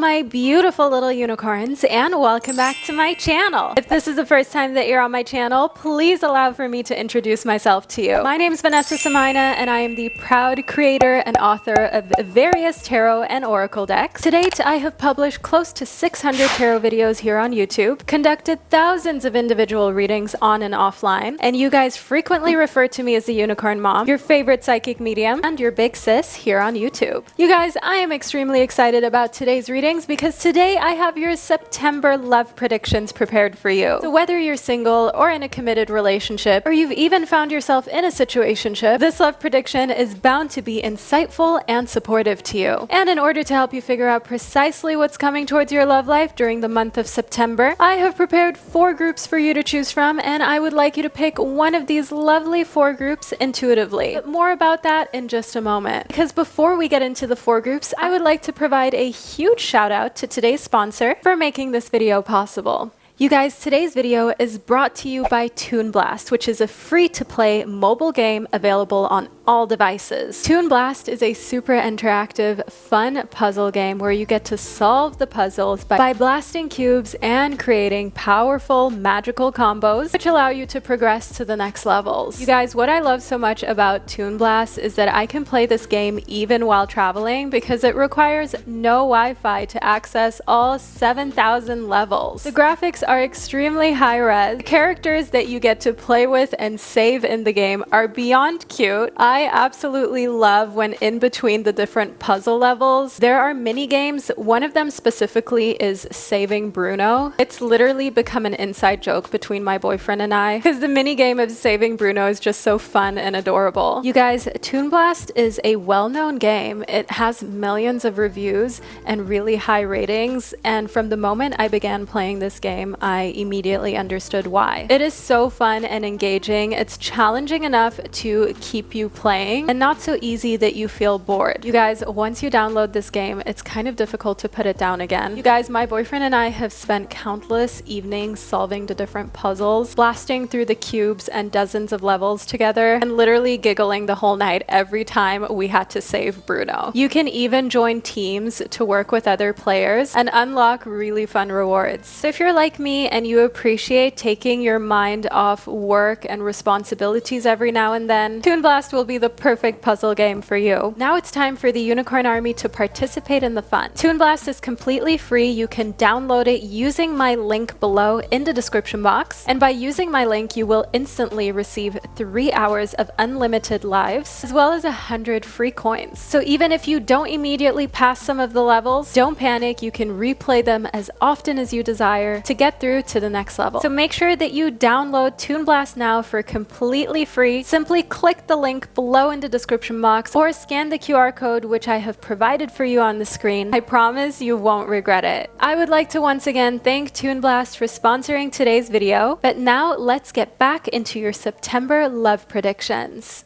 my beautiful little unicorns, and welcome back to my channel. If this is the first time that you're on my channel, please allow for me to introduce myself to you. My name is Vanessa Samina, and I am the proud creator and author of various tarot and oracle decks. To date, I have published close to 600 tarot videos here on YouTube, conducted thousands of individual readings on and offline, and you guys frequently refer to me as the Unicorn Mom, your favorite psychic medium, and your big sis here on YouTube. You guys, I am extremely excited about today's readings because today I have your September love predictions prepared for you. So whether you're single or in a committed relationship, or you've even found yourself in a situationship, this love prediction is bound to be insightful and supportive to you. And in order to help you figure out precisely what's coming towards your love life during the month of September, I have prepared 4 groups for you to choose from, and I would like you to pick one of these lovely 4 groups intuitively. But more about that in just a moment. Because before we get into the 4 groups, I would like to provide a huge shout out to today's sponsor for making this video possible. You guys, today's video is brought to you by Toon Blast, which is a free-to-play mobile game available on all devices. Toon Blast is a super interactive, fun puzzle game where you get to solve the puzzles by blasting cubes and creating powerful, magical combos, which allow you to progress to the next levels. You guys, what I love so much about Toon Blast is that I can play this game even while traveling because it requires no Wi-Fi to access all 7,000 levels. The graphics are extremely high-res. The characters that you get to play with and save in the game are beyond cute. I absolutely love when in between the different puzzle levels, there are mini games. One of them specifically is Saving Bruno. It's literally become an inside joke between my boyfriend and I because the mini game of Saving Bruno is just so fun and adorable. You guys, Toon Blast is a well-known game. It has millions of reviews and really high ratings, and from the moment I began playing this game, I immediately understood why. It is so fun and engaging. It's challenging enough to keep you playing and not so easy that you feel bored. You guys, once you download this game, it's kind of difficult to put it down again. You guys, my boyfriend and I have spent countless evenings solving the different puzzles, blasting through the cubes and dozens of levels together, and literally giggling the whole night every time we had to save Bruno. You can even join teams to work with other players and unlock really fun rewards. So if you're like me and you appreciate taking your mind off work and responsibilities every now and then, Toon Blast will be the perfect puzzle game for you. Now it's time for the Unicorn Army to participate in the fun. Toon Blast is completely free. You can download it using my link below in the description box, and by using my link you will instantly receive 3 hours of unlimited lives as well as 100 free coins. So even if you don't immediately pass some of the levels, don't panic. You can replay them as often as you desire to get through to the next level. So make sure that you download Toon Blast now for completely free. Simply click the link below in the description box or scan the QR code which I have provided for you on the screen. I promise you won't regret it. I would like to once again thank Toon Blast for sponsoring today's video, but now let's get back into your September love predictions.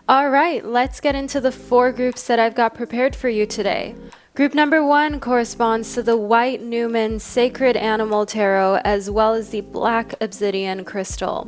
Alright, let's get into the 4 groups that I've got prepared for you today. Group number 1 corresponds to the white numen sacred animal tarot as well as the black obsidian crystal.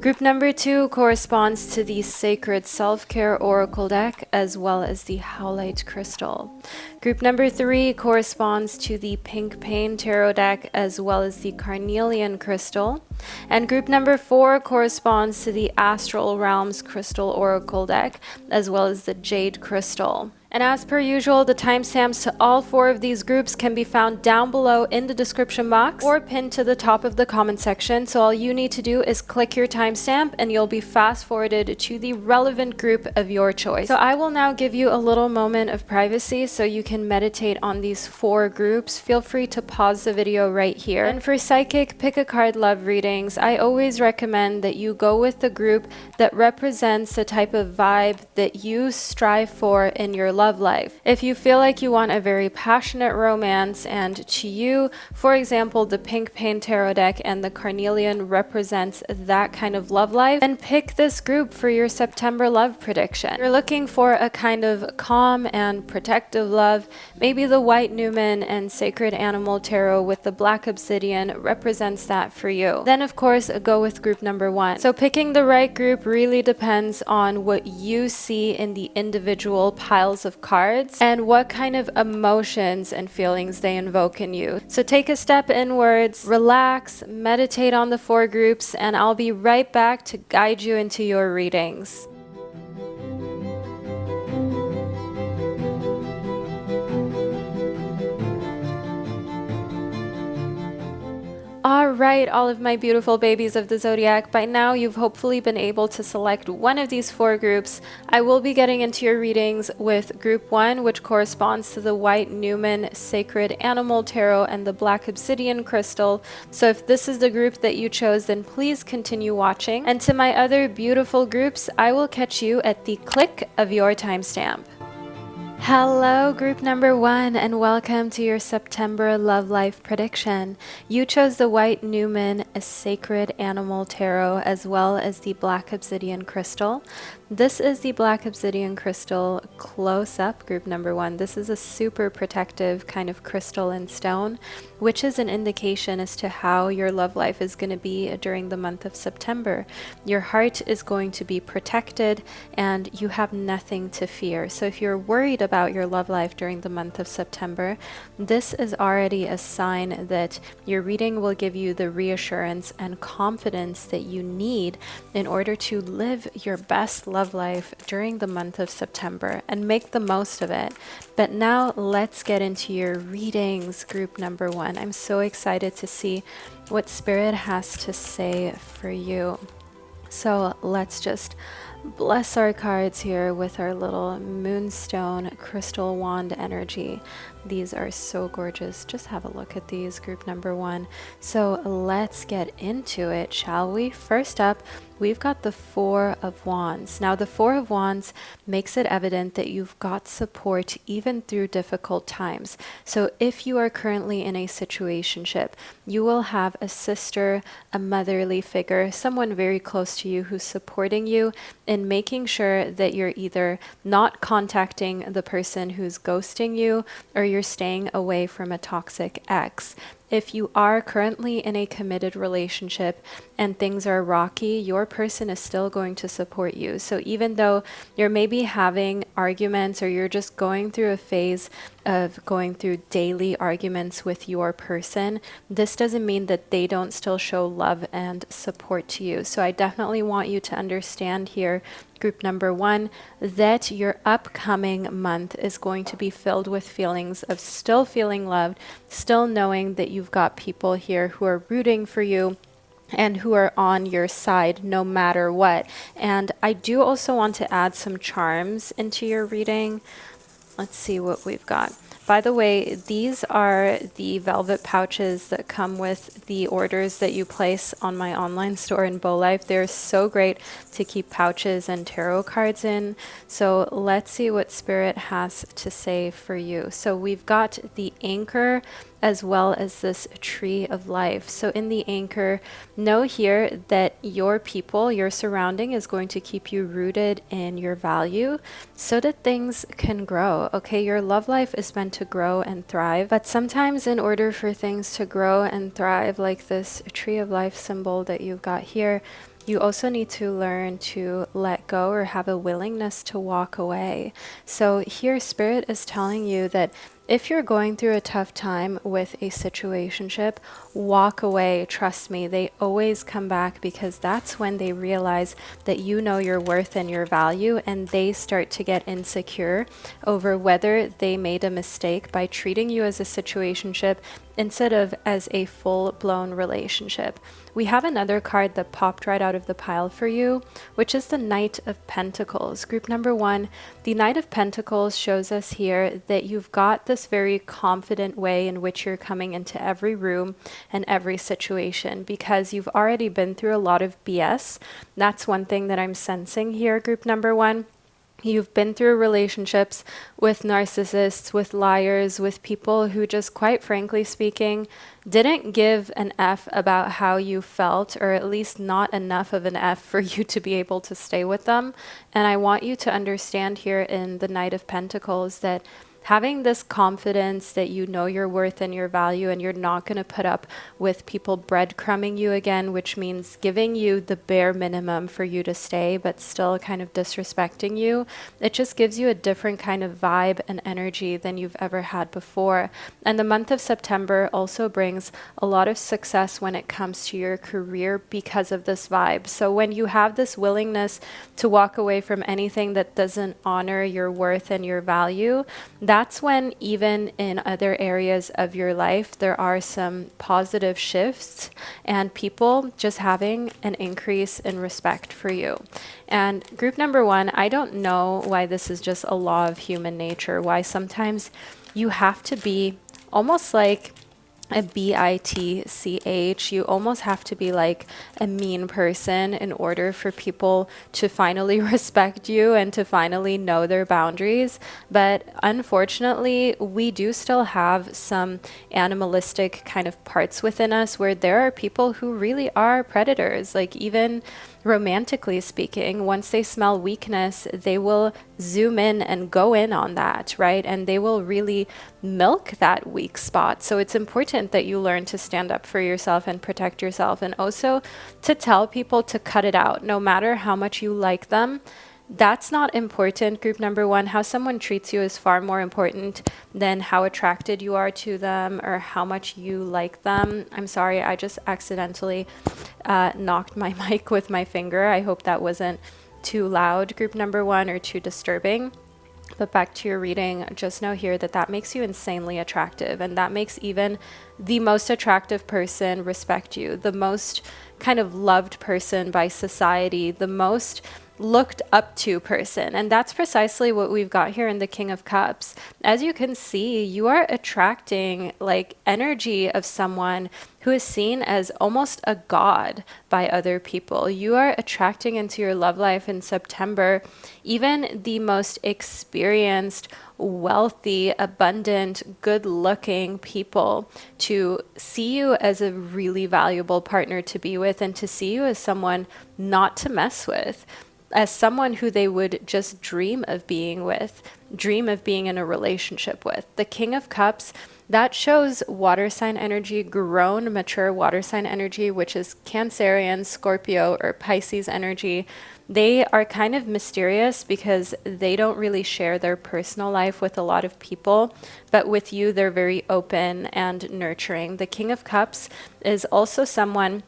Group number 2 corresponds to the sacred self-care oracle deck as well as the howlite crystal. Group number 3 corresponds to the pink pain tarot deck as well as the carnelian crystal. And group number 4 corresponds to the astral realms crystal oracle deck as well as the jade crystal. And as per usual, the timestamps to all 4 of these groups can be found down below in the description box or pinned to the top of the comment section. So all you need to do is click your timestamp and you'll be fast forwarded to the relevant group of your choice. So I will now give you a little moment of privacy so you can meditate on these 4 groups. Feel free to pause the video right here. And for psychic pick a card love readings, I always recommend that you go with the group that represents the type of vibe that you strive for in your life love life. If you feel like you want a very passionate romance, and to you, for example, the pink pain tarot deck and the carnelian represents that kind of love life, then pick this group for your September love prediction. You're looking for a kind of calm and protective love, maybe the white numen and sacred animal tarot with the black obsidian represents that for you. Then of course, go with group number 1. So picking the right group really depends on what you see in the individual piles of cards and what kind of emotions and feelings they invoke in you. So take a step inwards, relax, meditate on the 4 groups, and I'll be right back to guide you into your readings. All right, all of my beautiful babies of the zodiac, by now you've hopefully been able to select one of these 4 groups. I will be getting into your readings with group 1, which corresponds to the white numen sacred animal tarot and the black obsidian crystal. So if this is the group that you chose, then please continue watching. And to my other beautiful groups, I will catch you at the click of your timestamp. Hello, group number 1, and welcome to your September love life prediction. You chose the white numen, a sacred animal tarot, as well as the black obsidian crystal. This is the black obsidian crystal close up, group number 1. This is a super protective kind of crystal and stone, which is an indication as to how your love life is going to be during the month of September. Your heart is going to be protected and you have nothing to fear. So if you're worried about your love life during the month of September, this is already a sign that your reading will give you the reassurance and confidence that you need in order to live your best love life during the month of September and make the most of it. But now let's get into your readings, group number 1. I'm so excited to see what Spirit has to say for you. So let's just bless our cards here with our little moonstone crystal wand energy. These are so gorgeous. Just have a look at these, group number 1. So let's get into it, shall we? First up, we've got the 4 of Wands. Now, the 4 of Wands makes it evident that you've got support even through difficult times. So if you are currently in a situationship, you will have a sister, a motherly figure, someone very close to you who's supporting you in making sure that you're either not contacting the person who's ghosting you or you're staying away from a toxic ex. If you are currently in a committed relationship and things are rocky, your person is still going to support you. So even though you're maybe having arguments or you're just going through a phase of going through daily arguments with your person, this doesn't mean that they don't still show love and support to you. So I definitely want you to understand here, group number 1, that your upcoming month is going to be filled with feelings of still feeling loved, still knowing that you've got people here who are rooting for you and who are on your side no matter what. And I do also want to add some charms into your reading. Let's see what we've got. By the way, these are the velvet pouches that come with the orders that you place on my online store in Bow Life. They're so great to keep pouches and tarot cards in. So let's see what Spirit has to say for you. So we've got the anchor as well as this tree of life. So in the anchor, know here that your people, your surrounding is going to keep you rooted in your value so that things can grow. Okay, your love life is meant to grow and thrive, but sometimes in order for things to grow and thrive, like this tree of life symbol that you've got here, you also need to learn to let go or have a willingness to walk away. So here Spirit is telling you that if you're going through a tough time with a situationship, walk away. Trust me, they always come back, because that's when they realize that you know your worth and your value, and they start to get insecure over whether they made a mistake by treating you as a situationship instead of as a full-blown relationship. We have another card that popped right out of the pile for you, which is the Knight of Pentacles. Group number 1, the Knight of Pentacles shows us here that you've got this very confident way in which you're coming into every room and every situation, because you've already been through a lot of BS. That's one thing that I'm sensing here, group number 1. You've been through relationships with narcissists, with liars, with people who just, quite frankly speaking, didn't give an F about how you felt, or at least not enough of an F for you to be able to stay with them. And I want you to understand here in the Knight of Pentacles that having this confidence that you know your worth and your value, and you're not going to put up with people breadcrumbing you again, which means giving you the bare minimum for you to stay, but still kind of disrespecting you. It just gives you a different kind of vibe and energy than you've ever had before. And the month of September also brings a lot of success when it comes to your career because of this vibe. So when you have this willingness to walk away from anything that doesn't honor your worth and your value, that's when, even in other areas of your life, there are some positive shifts and people just having an increase in respect for you. And group number one, I don't know why this is just a law of human nature, why sometimes you have to be almost like a bitch. You almost have to be like a mean person in order for people to finally respect you and to finally know their boundaries. But unfortunately, we do still have some animalistic kind of parts within us where there are people who really are predators. Like, even romantically speaking, once they smell weakness, they will zoom in and go in on that, right? And they will really milk that weak spot. So it's important that you learn to stand up for yourself and protect yourself, and also to tell people to cut it out, no matter how much you like them. That's not important, group number one. How someone treats you is far more important than how attracted you are to them or how much you like them. I'm sorry, I just accidentally knocked my mic with my finger. I hope that wasn't too loud, group number one, or too disturbing. But back to your reading, just know here that that makes you insanely attractive, and that makes even the most attractive person respect you, the most kind of loved person by society, the most looked up to person. And that's precisely what we've got here in the King of Cups. As you can see, you are attracting like energy of someone who is seen as almost a god by other people. You are attracting into your love life in September even the most experienced, wealthy, abundant, good-looking people to see you as a really valuable partner to be with, and to see you as someone not to mess with, as someone who they would just dream of being with, dream of being in a relationship with. The King of Cups, that shows water sign energy, grown, mature water sign energy, which is Cancerian, Scorpio, or Pisces energy. They are kind of mysterious because they don't really share their personal life with a lot of people, but with you, they're very open and nurturing. The King of Cups is also someone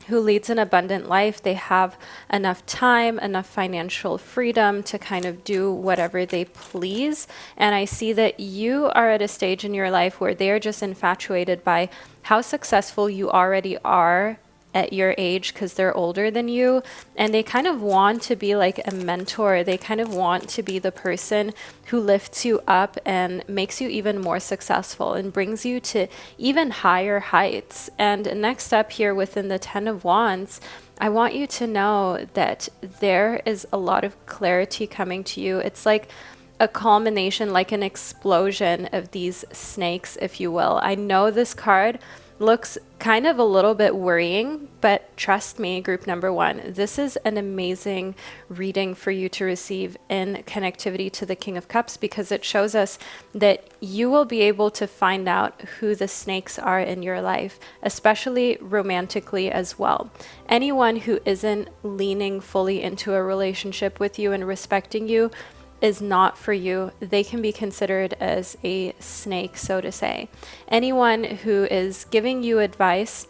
who leads an abundant life. They have enough time, enough financial freedom to kind of do whatever they please. And I see that you are at a stage in your life where they are just infatuated by how successful you already are at your age, because they're older than you, and they kind of want to be like a mentor. They kind of want to be the person who lifts you up and makes you even more successful and brings you to even higher heights. And next up here within the 10 of Wands, I want you to know that there is a lot of clarity coming to you. It's like a culmination, like an explosion of these snakes, if you will. I know this card looks kind of a little bit worrying, but trust me, group number one, this is an amazing reading for you to receive in connectivity to the King of Cups, because it shows us that you will be able to find out who the snakes are in your life, especially romantically as well. Anyone who isn't leaning fully into a relationship with you and respecting you is not for you. They can be considered as a snake, so to say. Anyone who is giving you advice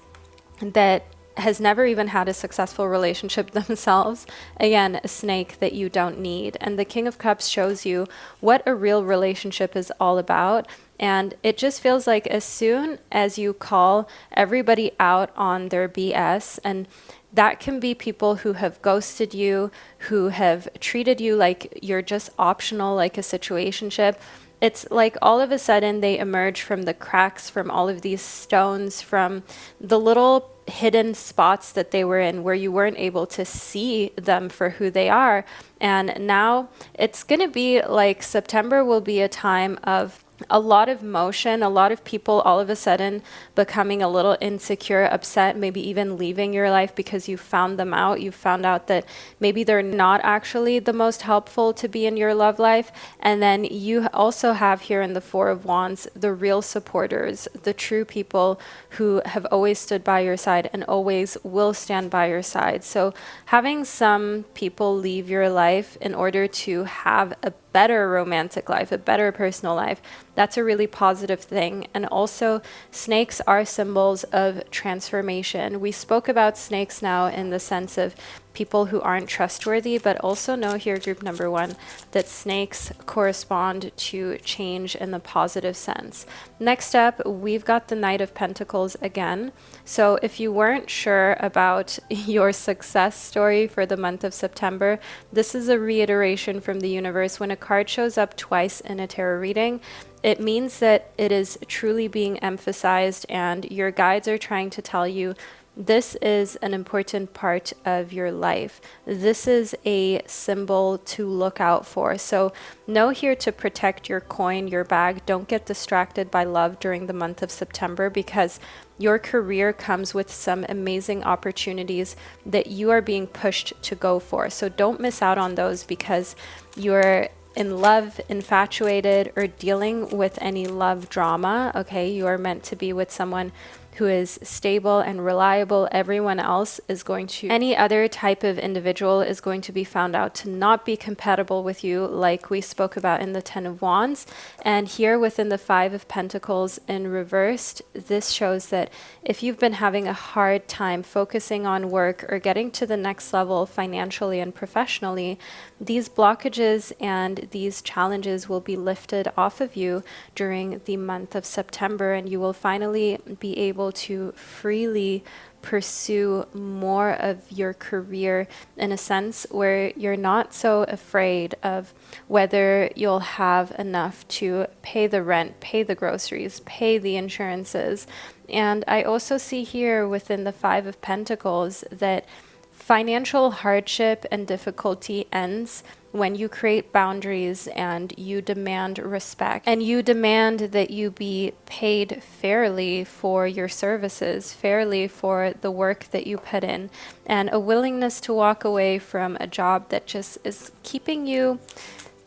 that has never even had a successful relationship themselves, again, a snake that you don't need. And the King of Cups shows you what a real relationship is all about. And it just feels like as soon as you call everybody out on their BS, and that can be people who have ghosted you, who have treated you like you're just optional, like a situationship. It's like all of a sudden they emerge from the cracks, from all of these stones, from the little hidden spots that they were in where you weren't able to see them for who they are. And now it's going to be like September will be a time of a lot of motion, a lot of people all of a sudden becoming a little insecure, upset, maybe even leaving your life because you found them out. You found out that maybe they're not actually the most helpful to be in your love life. And then you also have here in the Four of Wands, the real supporters, the true people who have always stood by your side and always will stand by your side. So having some people leave your life in order to have a better romantic life, a better personal life, that's a really positive thing. And also, snakes are symbols of transformation. We spoke about snakes now in the sense of people who aren't trustworthy, but also know here, group number one, that snakes correspond to change in the positive sense. Next up, we've got the Knight of Pentacles again. So if you weren't sure about your success story for the month of September, this is a reiteration from the universe. When a card shows up twice in a tarot reading, it means that it is truly being emphasized, and your guides are trying to tell you this is an important part of your life. This is a symbol to look out for. So know here to protect your coin, your bag. Don't get distracted by love during the month of September, because your career comes with some amazing opportunities that you are being pushed to go for. So don't miss out on those because you're in love, infatuated, or dealing with any love drama. Okay, you are meant to be with someone who is stable and reliable. Everyone else is going to, any other type of individual is going to be found out to not be compatible with you, like we spoke about in the Ten of Wands. And here within the Five of Pentacles in reversed, this shows that if you've been having a hard time focusing on work or getting to the next level financially and professionally, these blockages and these challenges will be lifted off of you during the month of September, and you will finally be able to freely pursue more of your career in a sense where you're not so afraid of whether you'll have enough to pay the rent, pay the groceries, pay the insurances. And I also see here within the Five of Pentacles that financial hardship and difficulty ends when you create boundaries and you demand respect and you demand that you be paid fairly for your services, fairly for the work that you put in, and a willingness to walk away from a job that just is keeping you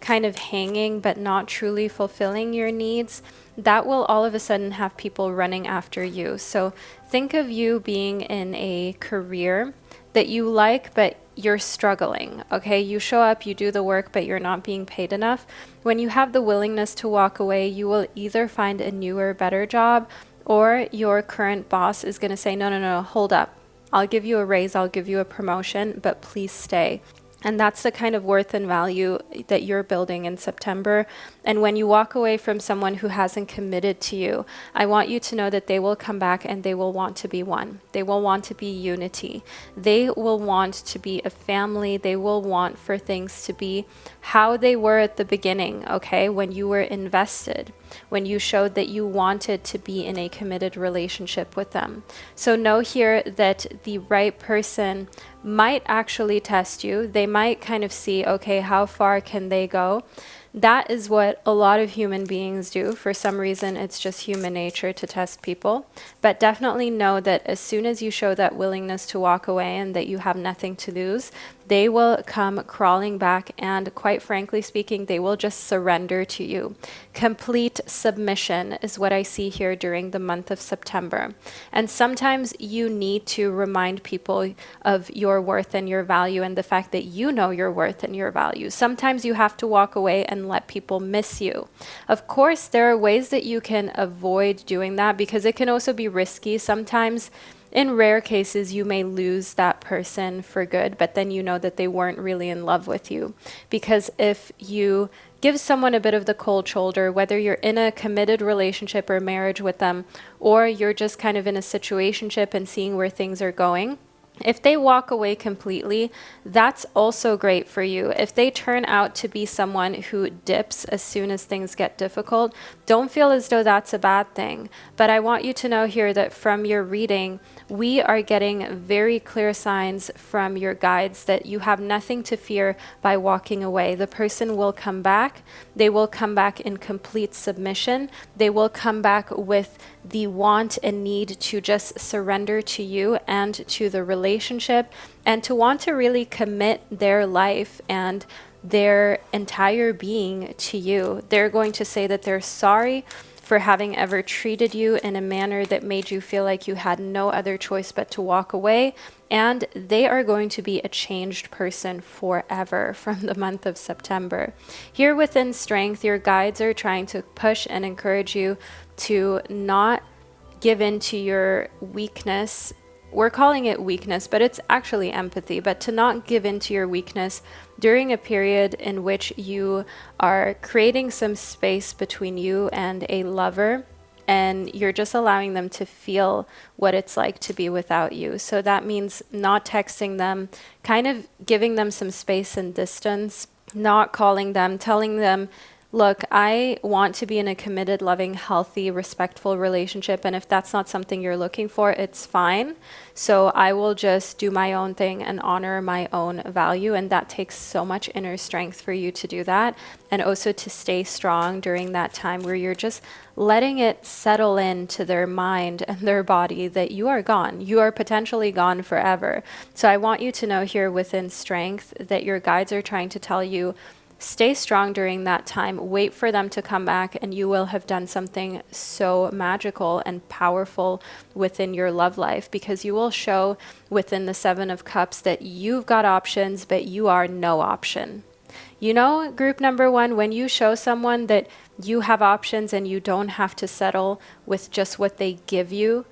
kind of hanging but not truly fulfilling your needs. That will all of a sudden have people running after you. So think of you being in a career that you like, but you're struggling, okay? You show up, you do the work, but you're not being paid enough. When you have the willingness to walk away, you will either find a newer, better job, or your current boss is going to say, no, no, no, hold up. I'll give you a raise, I'll give you a promotion, but please stay. And that's the kind of worth and value that you're building in September. And when you walk away from someone who hasn't committed to you, I want you to know that they will come back and they will want to be one. They will want to be unity. They will want to be a family. They will want for things to be how they were at the beginning, okay? When you were invested, when you showed that you wanted to be in a committed relationship with them. So know here that the right person might actually test you. They might kind of see, okay, how far can they go? That is what a lot of human beings do. For some reason, it's just human nature to test people. But definitely know that as soon as you show that willingness to walk away and that you have nothing to lose, they will come crawling back, and quite frankly speaking, they will just surrender to you. Complete submission is what I see here during the month of September. And sometimes you need to remind people of your worth and your value and the fact that you know your worth and your value. Sometimes you have to walk away and let people miss you. Of course, there are ways that you can avoid doing that because it can also be risky. Sometimes in rare cases, you may lose that person for good, but then you know that they weren't really in love with you. Because if you give someone a bit of the cold shoulder, whether you're in a committed relationship or marriage with them, or you're just kind of in a situationship and seeing where things are going, If they walk away completely, that's also great for you. If they turn out to be someone who dips as soon as things get difficult, don't feel as though that's a bad thing. But I want you to know here that from your reading, we are getting very clear signs from your guides that you have nothing to fear by walking away. The person will come back. They will come back in complete submission. They will come back with the want and need to just surrender to you and to the relationship, and to want to really commit their life and their entire being to you. They're going to say that they're sorry for having ever treated you in a manner that made you feel like you had no other choice but to walk away. And they are going to be a changed person forever from the month of September. Here within Strength, your guides are trying to push and encourage you to not give in to your weakness. We're calling it weakness, but it's actually empathy. But to not give in to your weakness during a period in which you are creating some space between you and a lover, and you're just allowing them to feel what it's like to be without you. So that means not texting them, kind of giving them some space and distance, not calling them, telling them, look, I want to be in a committed, loving, healthy, respectful relationship. And if that's not something you're looking for, it's fine. So I will just do my own thing and honor my own value. And that takes so much inner strength for you to do that. And also to stay strong during that time where you're just letting it settle into their mind and their body that you are gone. You are potentially gone forever. So I want you to know here within Strength that your guides are trying to tell you, stay strong during that time. Wait for them to come back, and you will have done something so magical and powerful within your love life, because you will show within the Seven of Cups that you've got options, but you are no option. You know, group number one, when you show someone that you have options and you don't have to settle with just what they give you,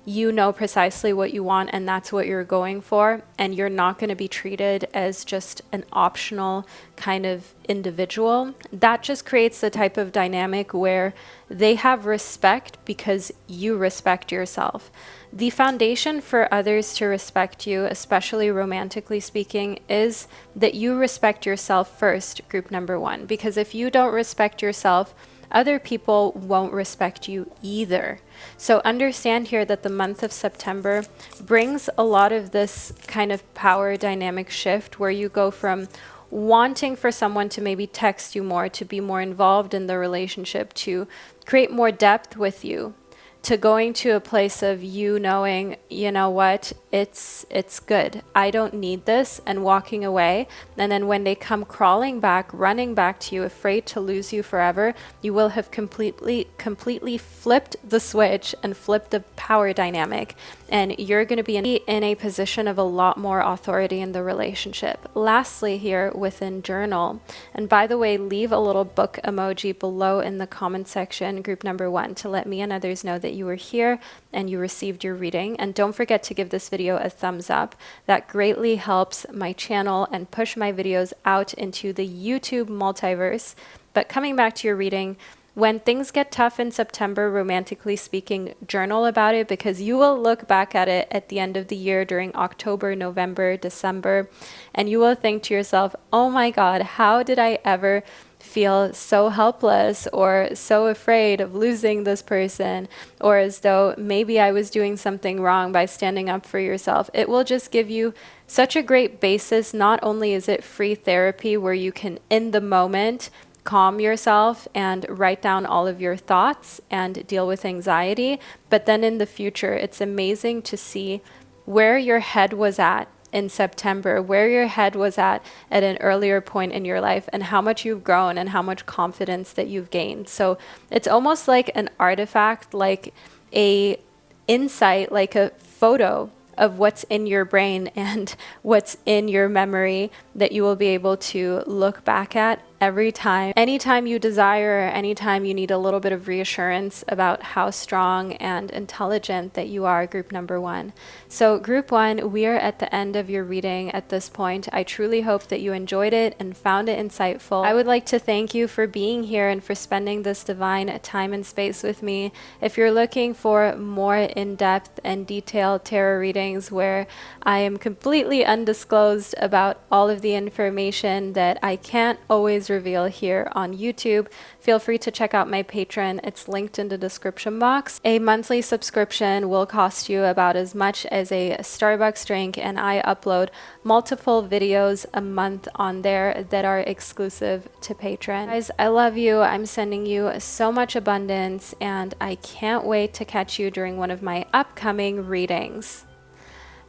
you know precisely what you want, and that's what you're going for, and you're not going to be treated as just an optional kind of individual. That just creates the type of dynamic where they have respect because you respect yourself. The foundation for others to respect you, especially romantically speaking, is that you respect yourself first, group number one, because if you don't respect yourself, other people won't respect you either. So understand here that the month of September brings a lot of this kind of power dynamic shift where you go from wanting for someone to maybe text you more, to be more involved in the relationship, to create more depth with you, to going to a place of you knowing, you know what, it's good. I don't need this, and walking away. And then when they come crawling back, running back to you, afraid to lose you forever, you will have completely flipped the switch and flipped the power dynamic. And you're going to be in a position of a lot more authority in the relationship. Lastly here within Journal, and by the way, leave a little book emoji below in the comment section, group number one, to let me and others know that you were here and you received your reading. And don't forget to give this video a thumbs up. That greatly helps my channel and push my videos out into the YouTube multiverse. But coming back to your reading, when things get tough in September, romantically speaking, journal about it, because you will look back at it at the end of the year during October, November, December, and you will think to yourself, oh my God, how did I ever feel so helpless or so afraid of losing this person, or as though maybe I was doing something wrong by standing up for yourself. It will just give you such a great basis. Not only is it free therapy where you can, in the moment, calm yourself and write down all of your thoughts and deal with anxiety, but then in the future, it's amazing to see where your head was at in September, where your head was at an earlier point in your life, and how much you've grown and how much confidence that you've gained. So it's almost like an artifact, like a insight, like a photo of what's in your brain and what's in your memory that you will be able to look back at anytime you desire, anytime you need a little bit of reassurance about how strong and intelligent that you are, group number one. So group one, we are at the end of your reading at this point. I truly hope that you enjoyed it and found it insightful. I would like to thank you for being here and for spending this divine time and space with me. If you're looking for more in-depth and detailed tarot readings where I am completely undisclosed about all of the information that I can't always reveal here on YouTube, feel free to check out my Patreon. It's linked in the description box. A monthly subscription will cost you about as much as a Starbucks drink, and I upload multiple videos a month on there that are exclusive to Patreon. Guys, I love you. I'm sending you so much abundance, and I can't wait to catch you during one of my upcoming readings.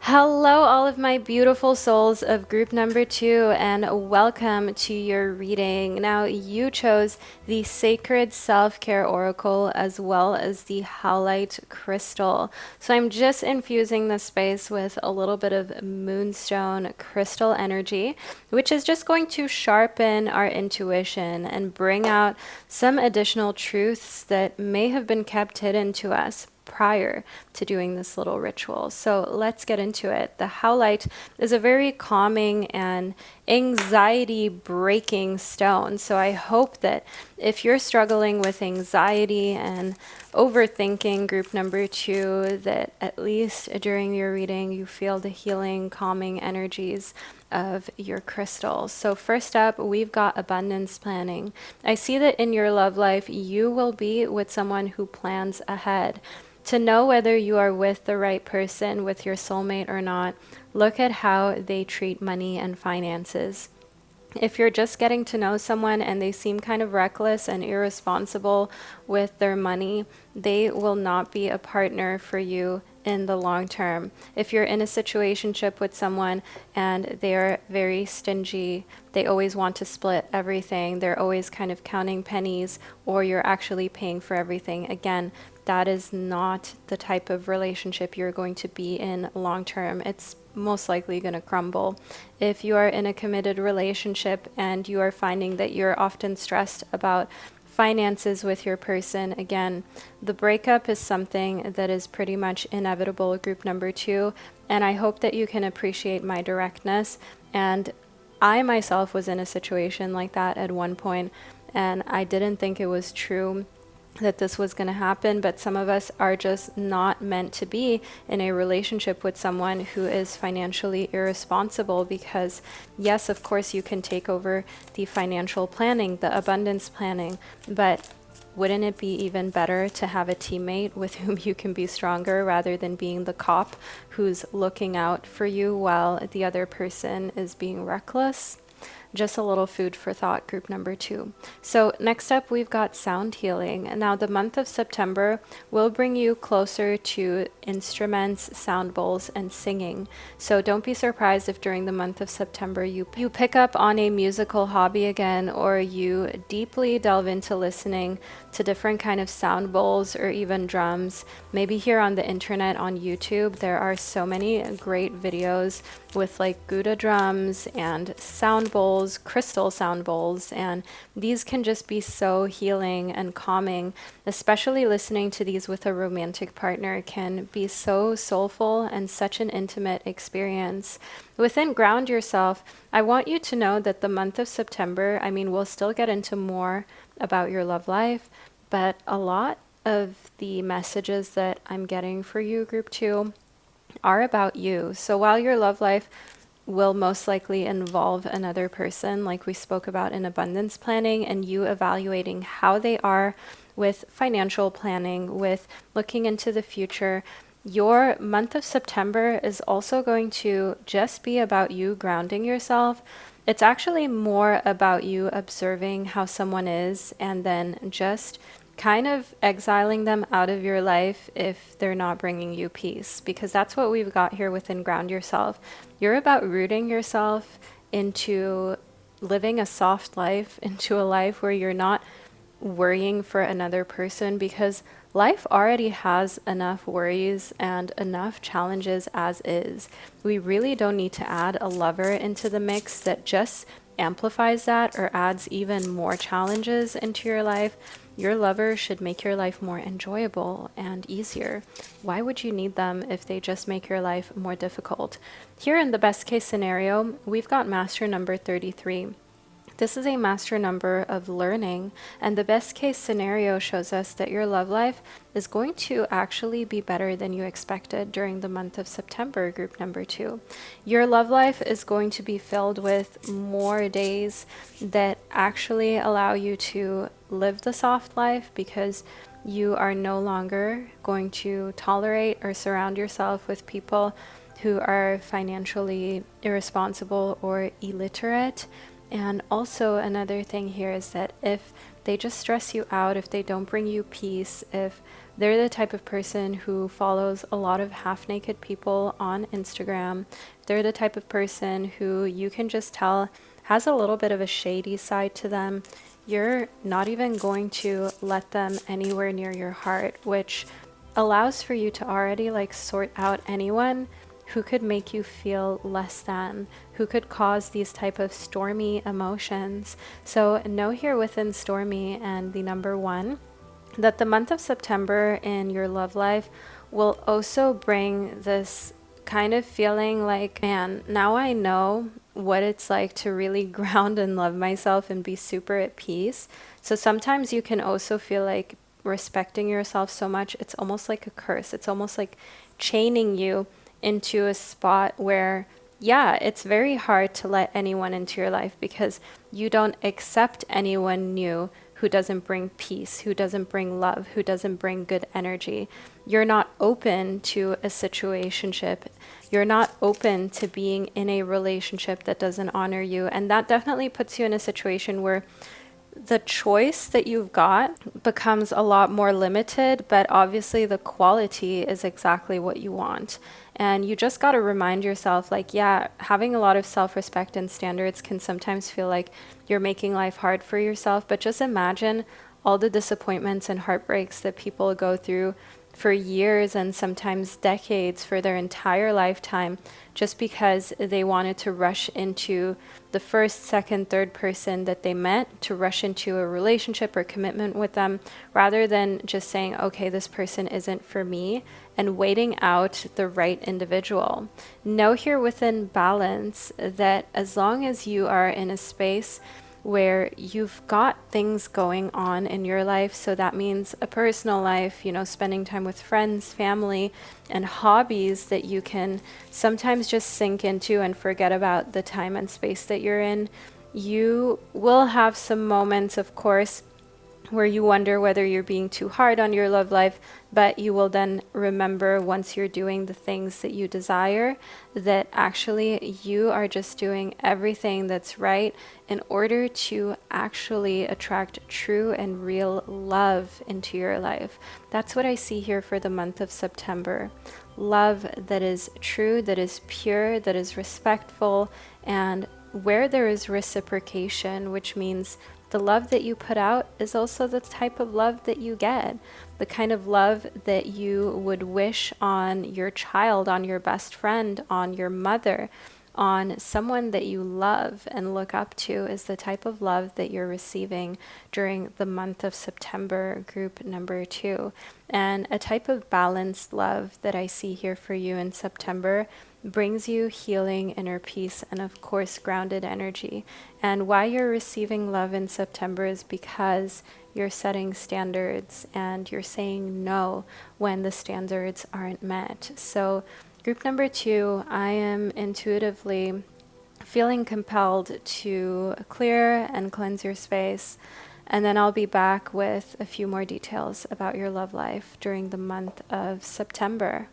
Hello, all of my beautiful souls of group number two, and welcome to your reading. Now, you chose the Sacred Self-Care Oracle as well as the Howlite Crystal. So I'm just infusing the space with a little bit of Moonstone crystal energy, which is just going to sharpen our intuition and bring out some additional truths that may have been kept hidden to us prior to doing this little ritual. So let's get into it. The howlite is a very calming and anxiety breaking stone. So I hope that if you're struggling with anxiety and overthinking, group number two, that at least during your reading you feel the healing, calming energies of your crystals. So first up, we've got abundance planning. I see that in your love life you will be with someone who plans ahead. To know whether you are with the right person, with your soulmate or not, look at how they treat money and finances. If you're just getting to know someone and they seem kind of reckless and irresponsible with their money, they will not be a partner for you in the long term. If you're in a situationship with someone and they're very stingy, they always want to split everything, they're always kind of counting pennies, or you're actually paying for everything, again, that is not the type of relationship you're going to be in long term. It's most likely going to crumble. If you are in a committed relationship and you are finding that you're often stressed about finances with your person, again, the breakup is something that is pretty much inevitable, group number two, and I hope that you can appreciate my directness. And I myself was in a situation like that at one point, and I didn't think it was true that this was going to happen, but some of us are just not meant to be in a relationship with someone who is financially irresponsible, because yes, of course you can take over the financial planning, the abundance planning, but wouldn't it be even better to have a teammate with whom you can be stronger rather than being the cop who's looking out for you while the other person is being reckless? Just a little food for thought, group number two. So next up, we've got sound healing. Now, the month of September will bring you closer to instruments, sound bowls, and singing. So don't be surprised if during the month of September you pick up on a musical hobby again, or you deeply delve into listening to different kind of sound bowls or even drums. Maybe here on the internet, on YouTube, there are so many great videos with like Gouda drums and sound bowls, crystal sound bowls, and these can just be so healing and calming. Especially listening to these with a romantic partner can be so soulful and such an intimate experience. Within Ground Yourself, I want you to know that the month of September, I mean, we'll still get into more about your love life, but a lot of the messages that I'm getting for you, group two, are about you. So while your love life will most likely involve another person, like we spoke about in abundance planning, and you evaluating how they are with financial planning, with looking into the future, your month of September is also going to just be about you grounding yourself. It's actually more about you observing how someone is and then just kind of exiling them out of your life if they're not bringing you peace, because that's what we've got here within Ground Yourself. You're about rooting yourself into living a soft life, into a life where you're not worrying for another person, because life already has enough worries and enough challenges as is. We really don't need to add a lover into the mix that just amplifies that or adds even more challenges into your life, your lover should make your life more enjoyable and easier. Why would you need them if they just make your life more difficult? Here in the best case scenario, we've got master number 33. This is a master number of learning, and the best case scenario shows us that your love life is going to actually be better than you expected during the month of September, group number 2. Your love life is going to be filled with more days that actually allow you to live the soft life, because you are no longer going to tolerate or surround yourself with people who are financially irresponsible or illiterate. And also another thing here is that if they just stress you out, if they don't bring you peace, if they're the type of person who follows a lot of half-naked people on Instagram, they're the type of person who you can just tell has a little bit of a shady side to them, you're not even going to let them anywhere near your heart, which allows for you to already like sort out anyone who could make you feel less than, who could cause these type of stormy emotions. So know here within stormy and the number 1 that the month of September in your love life will also bring this kind of feeling like, man, now I know what it's like to really ground and love myself and be super at peace. So sometimes you can also feel like respecting yourself so much, it's almost like a curse. It's almost like chaining you into a spot where, yeah, it's very hard to let anyone into your life because you don't accept anyone new who doesn't bring peace, who doesn't bring love, who doesn't bring good energy. You're not open to a situationship. You're not open to being in a relationship that doesn't honor you. And that definitely puts you in a situation where the choice that you've got becomes a lot more limited, but obviously the quality is exactly what you want. And you just got to remind yourself, like, yeah, having a lot of self-respect and standards can sometimes feel like you're making life hard for yourself, but just imagine all the disappointments and heartbreaks that people go through for years and sometimes decades, for their entire lifetime, just because they wanted to rush into the first, second, third person that they met, to rush into a relationship or commitment with them, rather than just saying, okay, this person isn't for me, and waiting out the right individual. Know here within balance that as long as you are in a space where you've got things going on in your life, so that means a personal life, you know, spending time with friends, family, and hobbies that you can sometimes just sink into and forget about the time and space that you're in. You will have some moments, of course, where you wonder whether you're being too hard on your love life, but you will then remember, once you're doing the things that you desire, that actually you are just doing everything that's right in order to actually attract true and real love into your life. That's what I see here for the month of September. Love that is true, that is pure, that is respectful, and where there is reciprocation, which means the love that you put out is also the type of love that you get. The kind of love that you would wish on your child, on your best friend, on your mother, on someone that you love and look up to is the type of love that you're receiving during the month of September, group number 2. And a type of balanced love that I see here for you in September brings you healing, inner peace, and of course grounded energy. And why you're receiving love in September is because you're setting standards and you're saying no when the standards aren't met. So group number 2, I am intuitively feeling compelled to clear and cleanse your space, and then I'll be back with a few more details about your love life during the month of September.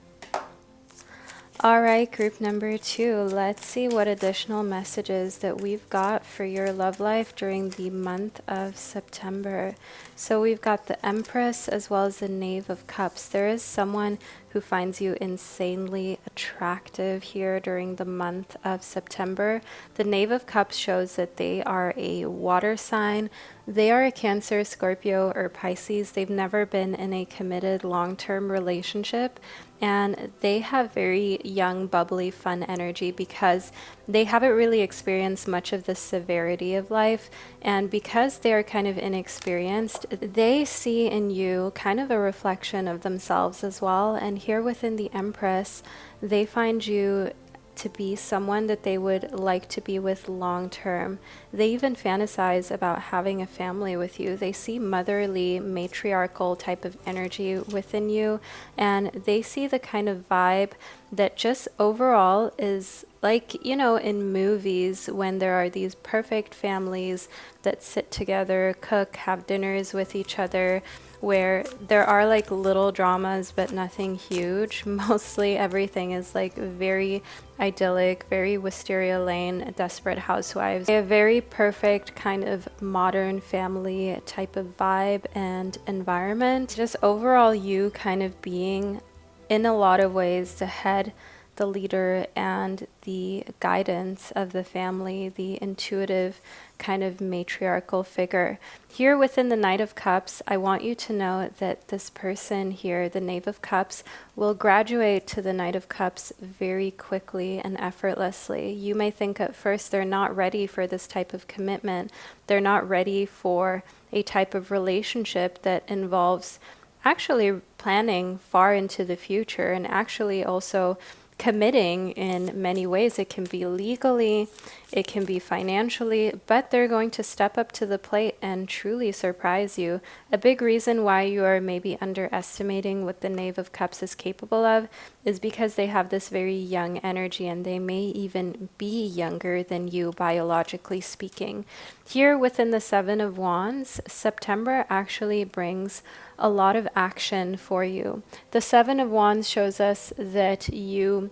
All right, group number 2, let's see what additional messages that we've got for your love life during the month of September. So we've got the Empress as well as the Knave of Cups. There is someone who finds you insanely attractive here during the month of September. The Knave of Cups shows that they are a water sign. They are a Cancer, Scorpio, or Pisces. They've never been in a committed long-term relationship, and they have very young, bubbly, fun energy because they haven't really experienced much of the severity of life. And because they're kind of inexperienced, they see in you kind of a reflection of themselves as well. And here within the Empress, they find you to be someone that they would like to be with long term. They even fantasize about having a family with you. They see motherly, matriarchal type of energy within you, and they see the kind of vibe that just overall is like, you know, in movies when there are these perfect families that sit together, cook, have dinners with each other, where there are like little dramas but nothing huge. Mostly everything is like very idyllic, very Wisteria Lane, Desperate Housewives. A very perfect kind of modern family type of vibe and environment. Just overall you kind of being in a lot of ways the head, the leader, and the guidance of the family, the intuitive kind of matriarchal figure. Here within the Knight of Cups, I want you to know that this person here, the Knave of Cups, will graduate to the Knight of Cups very quickly and effortlessly. You may think at first they're not ready for this type of commitment. They're not ready for a type of relationship that involves actually planning far into the future and actually also committing in many ways. It can be legally, it can be financially, but they're going to step up to the plate and truly surprise you. A big reason why you are maybe underestimating what the Knave of Cups is capable of is because they have this very young energy, and they may even be younger than you biologically speaking. Here within the Seven of Wands, September actually brings a lot of action for you. The Seven of Wands shows us that you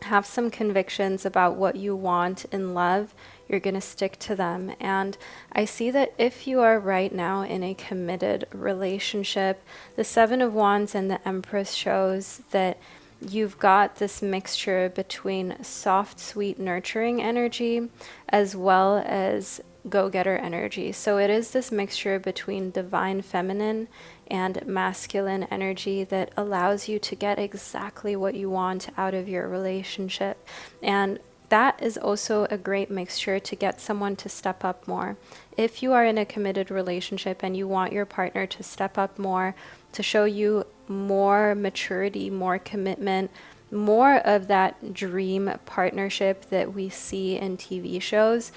have some convictions about what you want in love. You're going to stick to them. And I see that if you are right now in a committed relationship, the Seven of Wands and the Empress shows that you've got this mixture between soft, sweet, nurturing energy as well as go-getter energy. So it is this mixture between divine feminine and masculine energy that allows you to get exactly what you want out of your relationship. And that is also a great mixture to get someone to step up more. If you are in a committed relationship and you want your partner to step up more, to show you more maturity, more commitment, more of that dream partnership that we see in TV shows,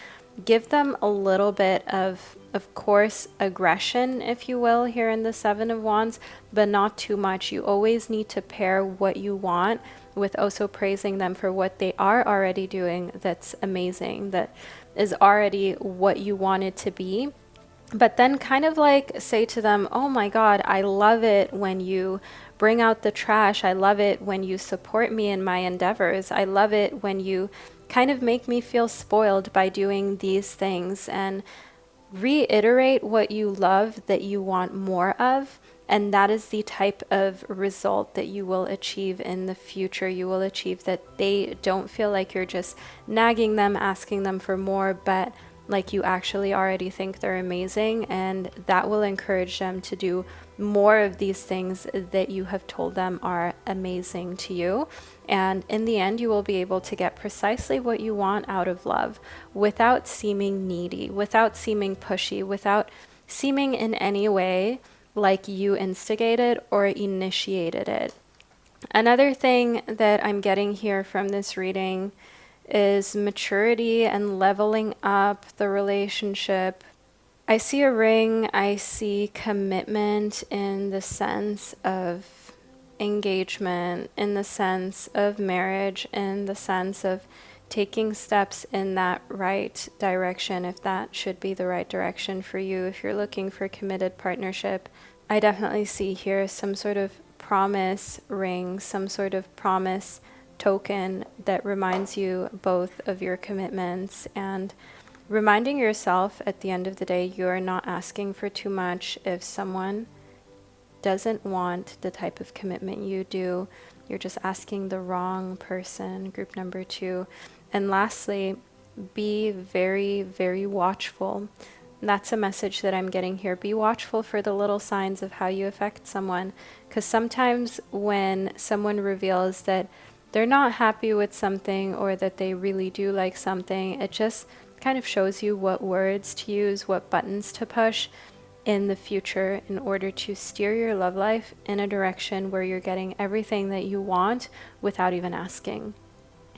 give them a little bit of course, aggression, if you will, here in the Seven of Wands, but not too much. You always need to pair what you want with also praising them for what they are already doing that's amazing, that is already what you want it to be. But then kind of like say to them, oh my God, I love it when you bring out the trash. I love it when you support me in my endeavors. I love it when you kind of make me feel spoiled by doing these things, and reiterate what you love that you want more of. And that is the type of result that you will achieve in the future. You will achieve that they don't feel like you're just nagging them, asking them for more, but like you actually already think they're amazing, and that will encourage them to do more of these things that you have told them are amazing to you. And in the end, you will be able to get precisely what you want out of love without seeming needy, without seeming pushy, without seeming in any way like you instigated or initiated it. Another thing that I'm getting here from this reading is maturity and leveling up the relationship. I see a ring, I see commitment in the sense of engagement, in the sense of marriage, in the sense of taking steps in that right direction, if that should be the right direction for you. If you're looking for committed partnership, I definitely see here some sort of promise ring, some sort of promise token that reminds you both of your commitments, and reminding yourself at the end of the day, you are not asking for too much. If someone doesn't want the type of commitment you do, you're just asking the wrong person, group number 2. And lastly, be very, very watchful. That's a message that I'm getting here. Be watchful for the little signs of how you affect someone, because sometimes when someone reveals that they're not happy with something or that they really do like something, it just kind of shows you what words to use, what buttons to push in the future in order to steer your love life in a direction where you're getting everything that you want without even asking.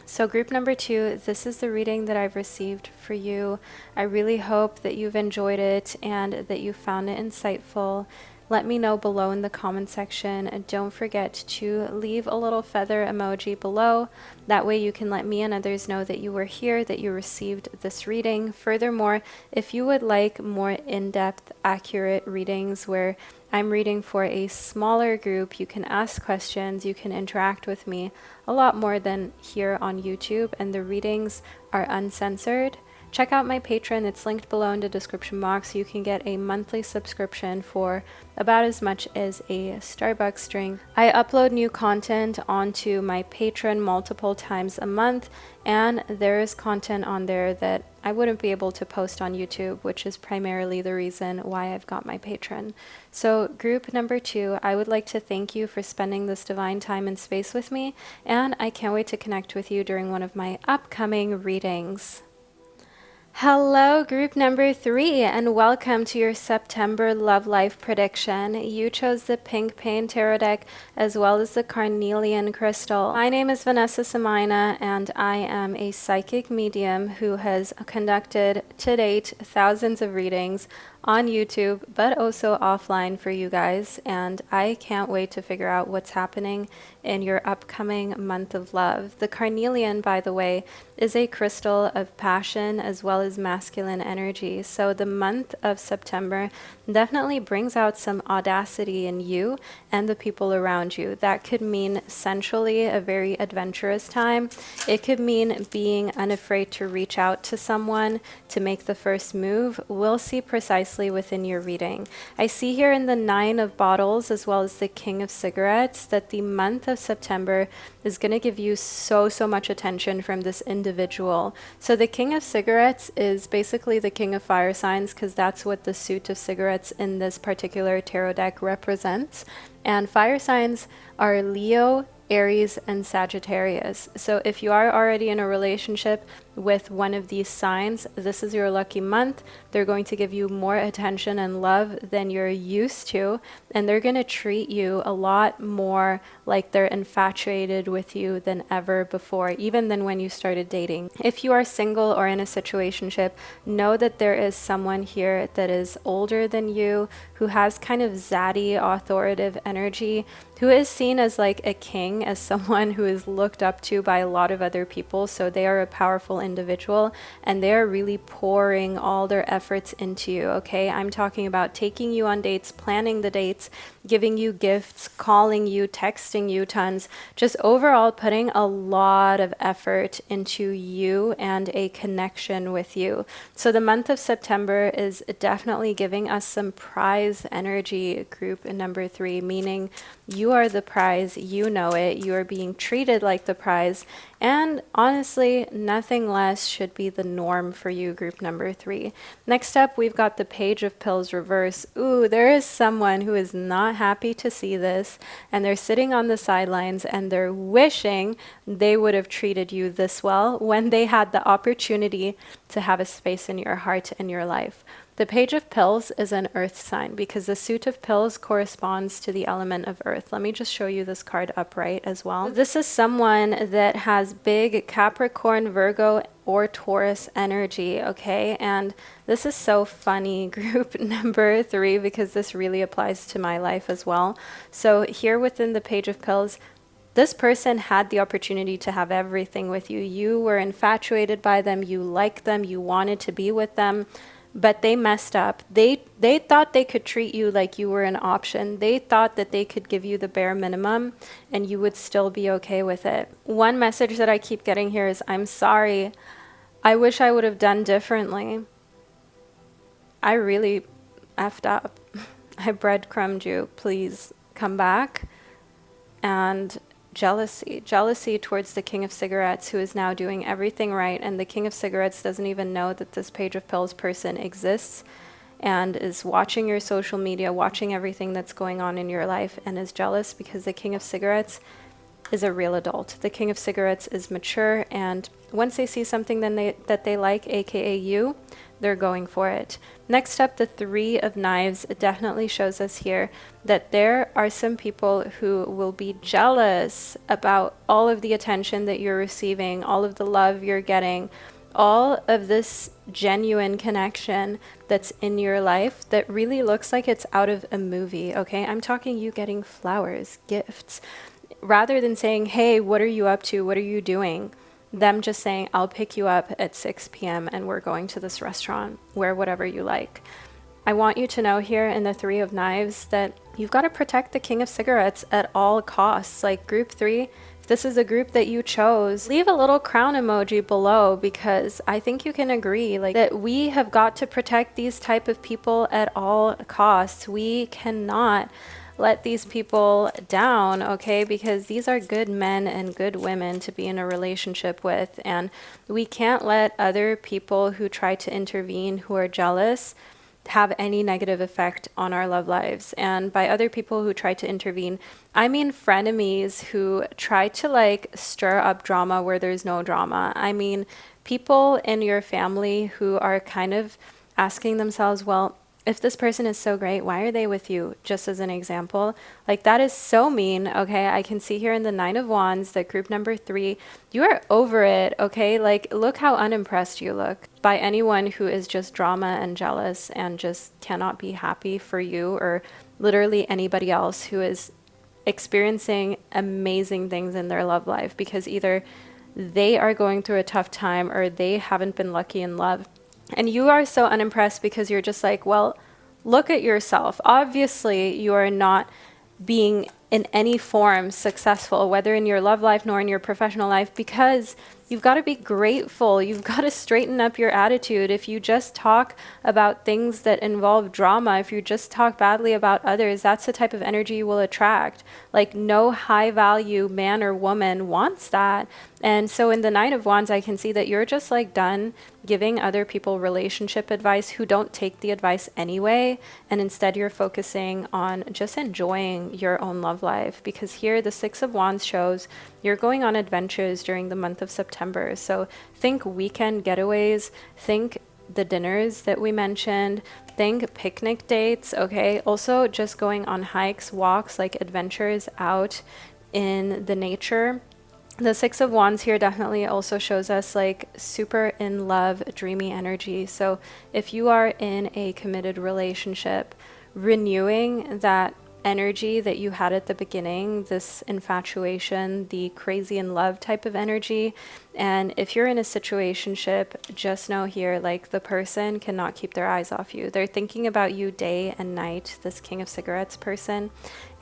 So group number 2, this is the reading that I've received for you. I really hope that you've enjoyed it and that you found it insightful. Let me know below in the comment section, and don't forget to leave a little feather emoji below. That way you can let me and others know that you were here, that you received this reading. Furthermore, if you would like more in-depth, accurate readings where I'm reading for a smaller group, you can ask questions, you can interact with me a lot more than here on YouTube, and the readings are uncensored. Check out my Patreon, it's linked below in the description box. You can get a monthly subscription for about as much as a Starbucks drink. I upload new content onto my Patreon multiple times a month, and there is content on there that I wouldn't be able to post on YouTube, which is primarily the reason why I've got my Patreon. So group number 2, I would like to thank you for spending this divine time and space with me, and I can't wait to connect with you during one of my upcoming readings. Hello, group number 3, and welcome to your September love life prediction. You chose the pink pain tarot deck as well as the carnelian crystal. My name is Vanessa Samina, and I am a psychic medium who has conducted to date thousands of readings on YouTube, but also offline for you guys, and I can't wait to figure out what's happening in your upcoming month of love. The carnelian, by the way, is a crystal of passion as well as masculine energy, so the month of September definitely brings out some audacity in you and the people around you. That could mean sensually a very adventurous time. It could mean being unafraid to reach out to someone to make the first move. We'll see precisely within your reading. I see here in the 9 of bottles as well as the king of cigarettes that the month of September is going to give you so much attention from this individual. So the king of cigarettes is basically the king of fire signs, because that's what the suit of cigarettes in this particular tarot deck represents. And fire signs are Leo, Aries, and Sagittarius. So if you are already in a relationship with one of these signs, this is your lucky month. They're going to give you more attention and love than you're used to, and they're going to treat you a lot more like they're infatuated with you than ever before, even than when you started dating. If you are single or in a situationship, know that there is someone here that is older than you, who has kind of zaddy, authoritative energy, who is seen as like a king, as someone who is looked up to by a lot of other people. So they are a powerful individual, and they are really pouring all their efforts into you, okay? I'm talking about taking you on dates, planning the dates, giving you gifts, calling you, texting you tons, just overall putting a lot of effort into you and a connection with you. So the month of September is definitely giving us some prize energy, group number 3, meaning you are the prize, you know it, you are being treated like the prize, and honestly, nothing less should be the norm for you, group number 3. Next up, we've got the Page of Pills reverse. Ooh, there is someone who is not happy to see this, and they're sitting on the sidelines and they're wishing they would have treated you this well when they had the opportunity to have a space in your heart and your life. The Page of Pills is an earth sign because the suit of pills corresponds to the element of earth. Let me just show you this card upright as well. This is someone that has big Capricorn, Virgo, or Taurus energy, okay? And this is so funny, group number 3, because this really applies to my life as well. So here within the Page of Pills, this person had the opportunity to have everything with you. You were infatuated by them, you liked them, you wanted to be with them, but they messed up. They thought they could treat you like you were an option. They thought that they could give you the bare minimum and you would still be okay with it. One message that I keep getting here is, I'm sorry. I wish I would have done differently. I really effed up. I breadcrumbed you. Please come back and jealousy. Jealousy towards the King of Cigarettes, who is now doing everything right, and the King of Cigarettes doesn't even know that this Page of Pills person exists and is watching your social media, watching everything that's going on in your life, and is jealous because the King of Cigarettes is a real adult. The King of Cigarettes is mature, and once they see something that they like, aka you, they're going for it. Next up, the Three of Knives definitely shows us here that there are some people who will be jealous about all of the attention that you're receiving, all of the love you're getting, all of this genuine connection that's in your life that really looks like it's out of a movie, okay? I'm talking you getting flowers, gifts, rather than saying, hey, what are you up to? What are you doing? Them just saying, I'll pick you up at 6 p.m. and we're going to this restaurant, wear whatever you like. I want you to know here in the Three of Knives that you've got to protect the King of Cigarettes at all costs. Like group 3, if this is a group that you chose, leave a little crown emoji below, because I think you can agree like that we have got to protect these type of people at all costs. We cannot let these people down, okay? Because these are good men and good women to be in a relationship with, and we can't let other people who try to intervene, who are jealous, have any negative effect on our love lives. And by other people who try to intervene, I mean frenemies who try to like stir up drama where there's no drama. I mean people in your family who are kind of asking themselves, well, if this person is so great, why are they with you? Just as an example, like that is so mean. Okay, I can see here in the Nine of Wands that group number 3, you are over it. Okay, like look how unimpressed you look by anyone who is just drama and jealous and just cannot be happy for you, or literally anybody else who is experiencing amazing things in their love life, because either they are going through a tough time or they haven't been lucky in love. And you are so unimpressed because you're just like, well, look at yourself. Obviously, you are not being in any form successful, whether in your love life nor in your professional life, because you've got to be grateful. You've got to straighten up your attitude. If you just talk about things that involve drama, if you just talk badly about others, that's the type of energy you will attract. Like no high value man or woman wants that. And so in the Nine of Wands, I can see that you're just like done giving other people relationship advice who don't take the advice anyway. And instead you're focusing on just enjoying your own love life, because here the Six of Wands shows you're going on adventures during the month of September. So think weekend getaways, think the dinners that we mentioned, think picnic dates, okay? Also just going on hikes, walks, like adventures out in the nature. The Six of Wands here definitely also shows us like super in love, dreamy energy. So if you are in a committed relationship, renewing that energy that you had at the beginning, this infatuation, the crazy in love type of energy. And if you're in a situationship, just know here, like the person cannot keep their eyes off you. They're thinking about you day and night, this King of Cigarettes person.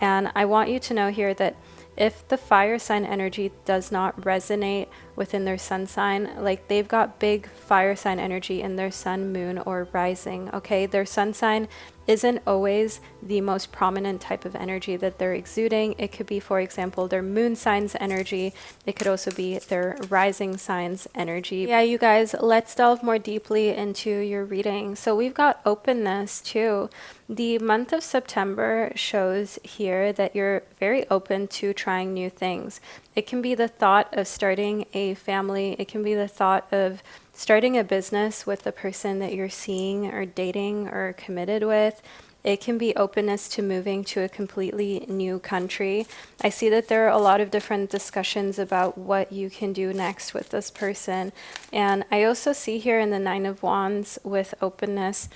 And I want you to know here that if the fire sign energy does not resonate within their sun sign, like they've got big fire sign energy in their sun, moon, or rising, okay? Their sun sign isn't always the most prominent type of energy that they're exuding. It could be, for example, their moon sign's energy. It could also be their rising sign's energy. Yeah, you guys, let's delve more deeply into your reading. So we've got openness too. The month of September shows here that you're very open to trying new things. It can be the thought of starting a family. It can be the thought of starting a business with the person that you're seeing or dating or committed with. It can be openness to moving to a completely new country. I see that there are a lot of different discussions about what you can do next with this person. And I also see here in the Nine of Wands with openness,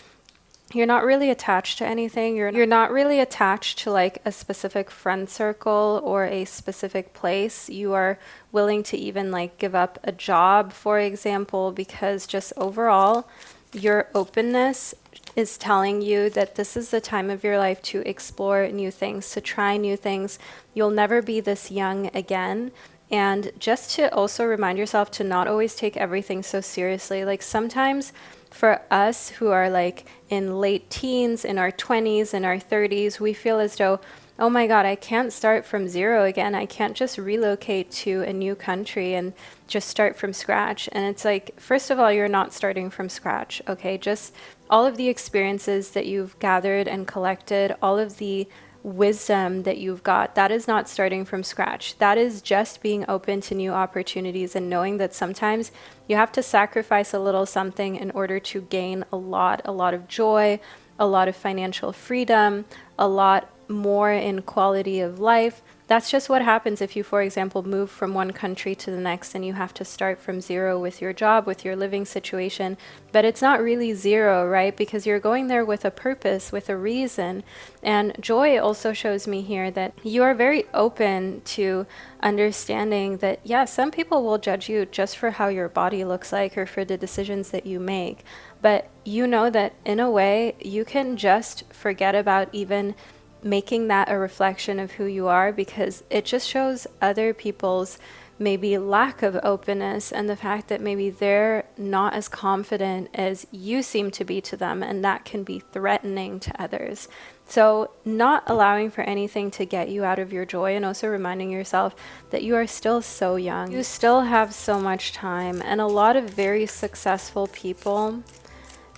you're not really attached to anything. You're not really attached to like a specific friend circle or a specific place. You are willing to even like give up a job, for example, because just overall your openness is telling you that this is the time of your life to explore new things, to try new things. You'll never be this young again. And just to also remind yourself to not always take everything so seriously. Like sometimes for us who are like in late teens, in our 20s, in our 30s, we feel as though oh my God, I can't start from zero again. I can't just relocate to a new country and just start from scratch. And it's like, first of all, you're not starting from scratch, okay? Just all of the experiences that you've gathered and collected, all of the wisdom that you've got, that is not starting from scratch. That is just being open to new opportunities and knowing that sometimes you have to sacrifice a little something in order to gain a lot of joy, a lot of financial freedom, a lot more in quality of life. That's just what happens if you, for example, move from one country to the next and you have to start from zero with your job, with your living situation. But it's not really zero, right? Because you're going there with a purpose, with a reason. And joy also shows me here that you are very open to understanding that, yeah, some people will judge you just for how your body looks like or for the decisions that you make. But you know that in a way, you can just forget about even making that a reflection of who you are, because it just shows other people's maybe lack of openness and the fact that maybe they're not as confident as you seem to be to them, and that can be threatening to others. So not allowing for anything to get you out of your joy, and also reminding yourself that you are still so young. You still have so much time, and a lot of very successful people,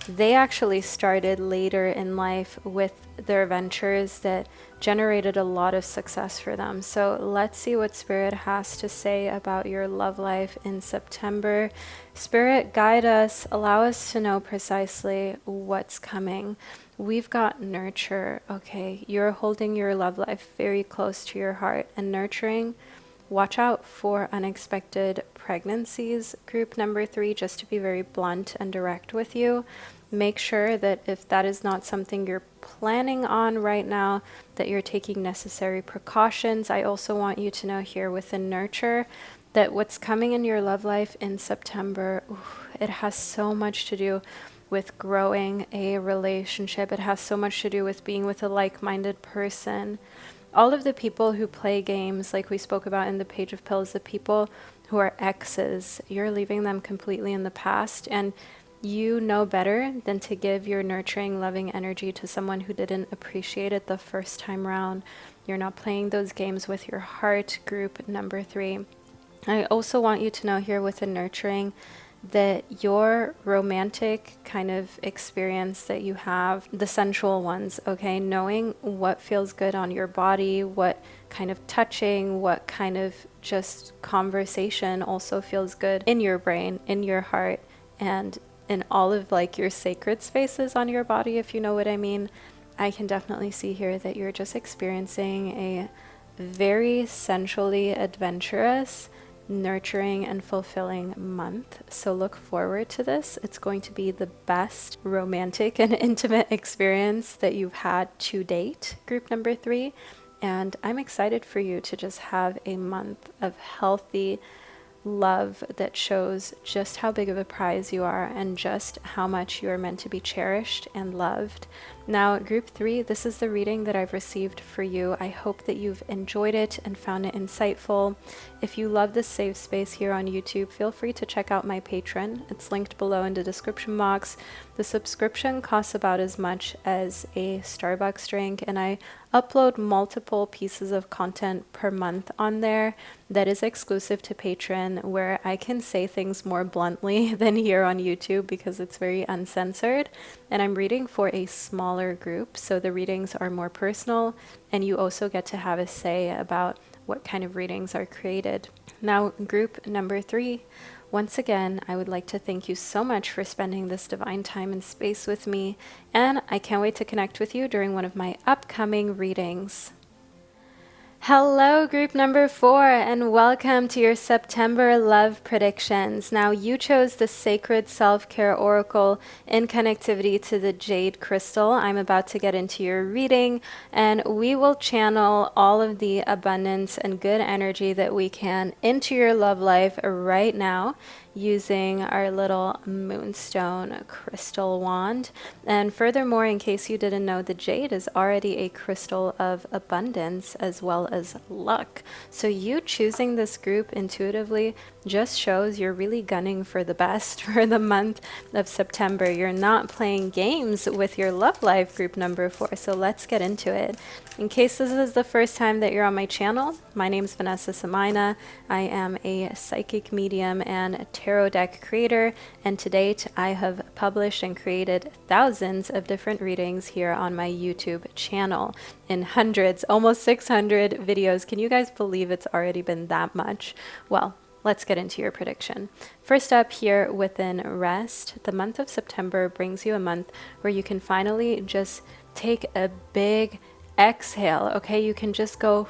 they actually started later in life with their ventures that generated a lot of success for them. So let's see what Spirit has to say about your love life in September. Spirit, guide us, allow us to know precisely what's coming. We've got nurture, okay? You're holding your love life very close to your heart, and nurturing, watch out for unexpected pregnancies. Group number 3, just to be very blunt and direct with you, make sure that if that is not something you're planning on right now, that you're taking necessary precautions. I also want you to know here within nurture that what's coming in your love life in September, it has so much to do with growing a relationship. It has so much to do with being with a like-minded person. All of the people who play games, like we spoke about in the Page of Pills, the people who are exes, you're leaving them completely in the past, and you know better than to give your nurturing, loving energy to someone who didn't appreciate it the first time round. You're not playing those games with your heart. Group number 3. I also want you to know here with the nurturing that your romantic kind of experience that you have, the sensual ones, okay, knowing what feels good on your body, what kind of touching, what kind of just conversation also feels good in your brain, in your heart, and in all of like your sacred spaces on your body, if you know what I mean. I can definitely see here that you're just experiencing a very sensually adventurous, nurturing and fulfilling month. So look forward to this. It's going to be the best romantic and intimate experience that you've had to date, group number 3. And I'm excited for you to just have a month of healthy love that shows just how big of a prize you are and just how much you are meant to be cherished and loved. Now, group 3, this is the reading that I've received for you. I hope that you've enjoyed it and found it insightful. If you love this safe space here on YouTube, feel free to check out my Patreon. It's linked below in the description box. The subscription costs about as much as a Starbucks drink, and I upload multiple pieces of content per month on there that is exclusive to Patreon, where I can say things more bluntly than here on YouTube because it's very uncensored. And I'm reading for a smaller group, so the readings are more personal, and you also get to have a say about what kind of readings are created. Now, group number 3, once again, I would like to thank you so much for spending this divine time and space with me, and I can't wait to connect with you during one of my upcoming readings. Hello, group number 4, and welcome to your September love predictions. Now, you chose the Sacred Self-Care Oracle in connectivity to the Jade Crystal. I'm about to get into your reading, and we will channel all of the abundance and good energy that we can into your love life right now, using our little moonstone crystal wand. And furthermore, in case you didn't know, the jade is already a crystal of abundance as well as luck. So you choosing this group intuitively just shows you're really gunning for the best for the month of September. You're not playing games with your love life, group number 4. So let's get into it. In case this is the first time that you're on my channel, my name is Vanessa Samina. I am a psychic medium and tarot deck creator, and to date I have published and created thousands of different readings here on my YouTube channel in hundreds, almost 600 videos. Can you guys believe it's already been that much? Well, let's get into your prediction. First up here within rest, the month of September brings you a month where you can finally just take a big exhale. Okay, you can just go,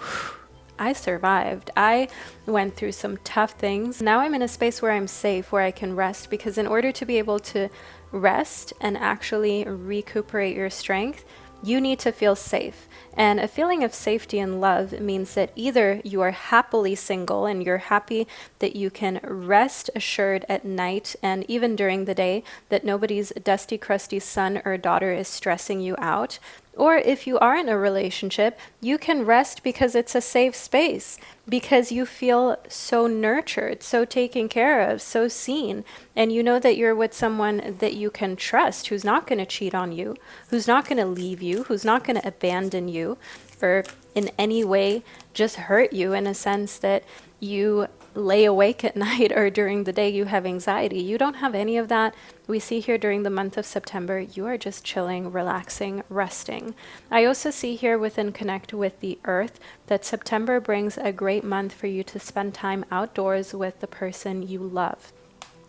I survived. I went through some tough things. Now I'm in a space where I'm safe, where I can rest, because in order to be able to rest and actually recuperate your strength, you need to feel safe. And a feeling of safety and love means that either you are happily single and you're happy that you can rest assured at night and even during the day, that nobody's dusty, crusty son or daughter is stressing you out. Or if you are in a relationship, you can rest because it's a safe space, because you feel so nurtured, so taken care of, so seen. And you know that you're with someone that you can trust, who's not going to cheat on you, who's not going to leave you, who's not going to abandon you, or in any way just hurt you in a sense that you lay awake at night or during the day you have anxiety. You don't have any of that. We see here during the month of September, you are just chilling, relaxing, resting. I also see here within Connect with the Earth that September brings a great month for you to spend time outdoors with the person you love.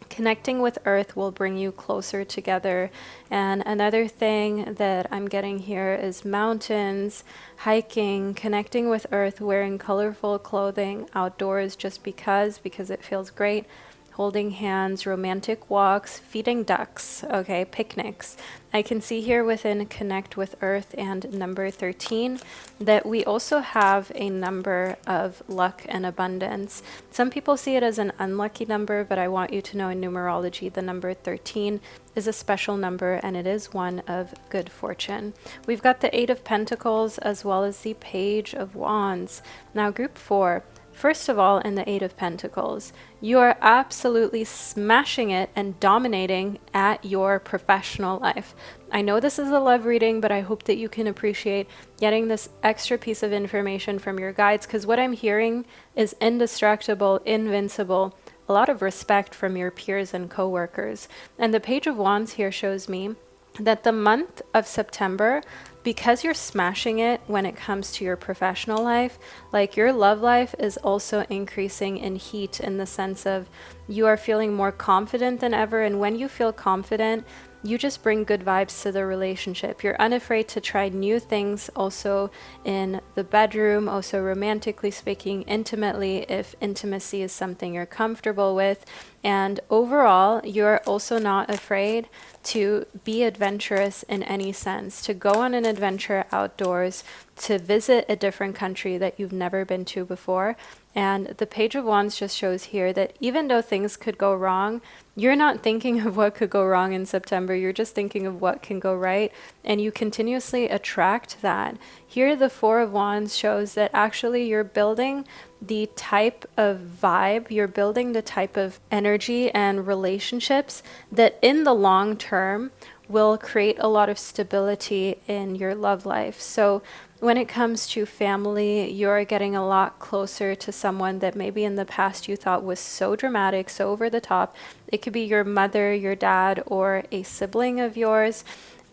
Connecting with Earth will bring you closer together. And another thing that I'm getting here is mountains, hiking, connecting with Earth, wearing colorful clothing outdoors just because it feels great. Holding hands, romantic walks, feeding ducks, okay, picnics. I can see here within Connect with Earth and number 13 that we also have a number of luck and abundance. Some people see it as an unlucky number, but I want you to know in numerology, the number 13 is a special number and it is one of good fortune. We've got the 8 of Pentacles as well as the Page of Wands. Now group 4. First of all, in the 8 of Pentacles, you are absolutely smashing it and dominating at your professional life. I know this is a love reading, but I hope that you can appreciate getting this extra piece of information from your guides, because what I'm hearing is indestructible, invincible, a lot of respect from your peers and co-workers. And the Page of Wands here shows me that the month of September, because you're smashing it when it comes to your professional life, like your love life is also increasing in heat, in the sense of you are feeling more confident than ever. And when you feel confident, you just bring good vibes to the relationship. You're unafraid to try new things also in the bedroom, also romantically speaking, intimately, if intimacy is something you're comfortable with. And overall, you're also not afraid to be adventurous in any sense, to go on an adventure outdoors, to visit a different country that you've never been to before. And the Page of Wands just shows here that even though things could go wrong, you're not thinking of what could go wrong in September. You're just thinking of what can go right. And you continuously attract that. Here, the 4 of Wands shows that actually you're building the type of vibe, you're building the type of energy and relationships that in the long term will create a lot of stability in your love life. So when it comes to family, you're getting a lot closer to someone that maybe in the past you thought was so dramatic, so over the top. It could be your mother, your dad, or a sibling of yours,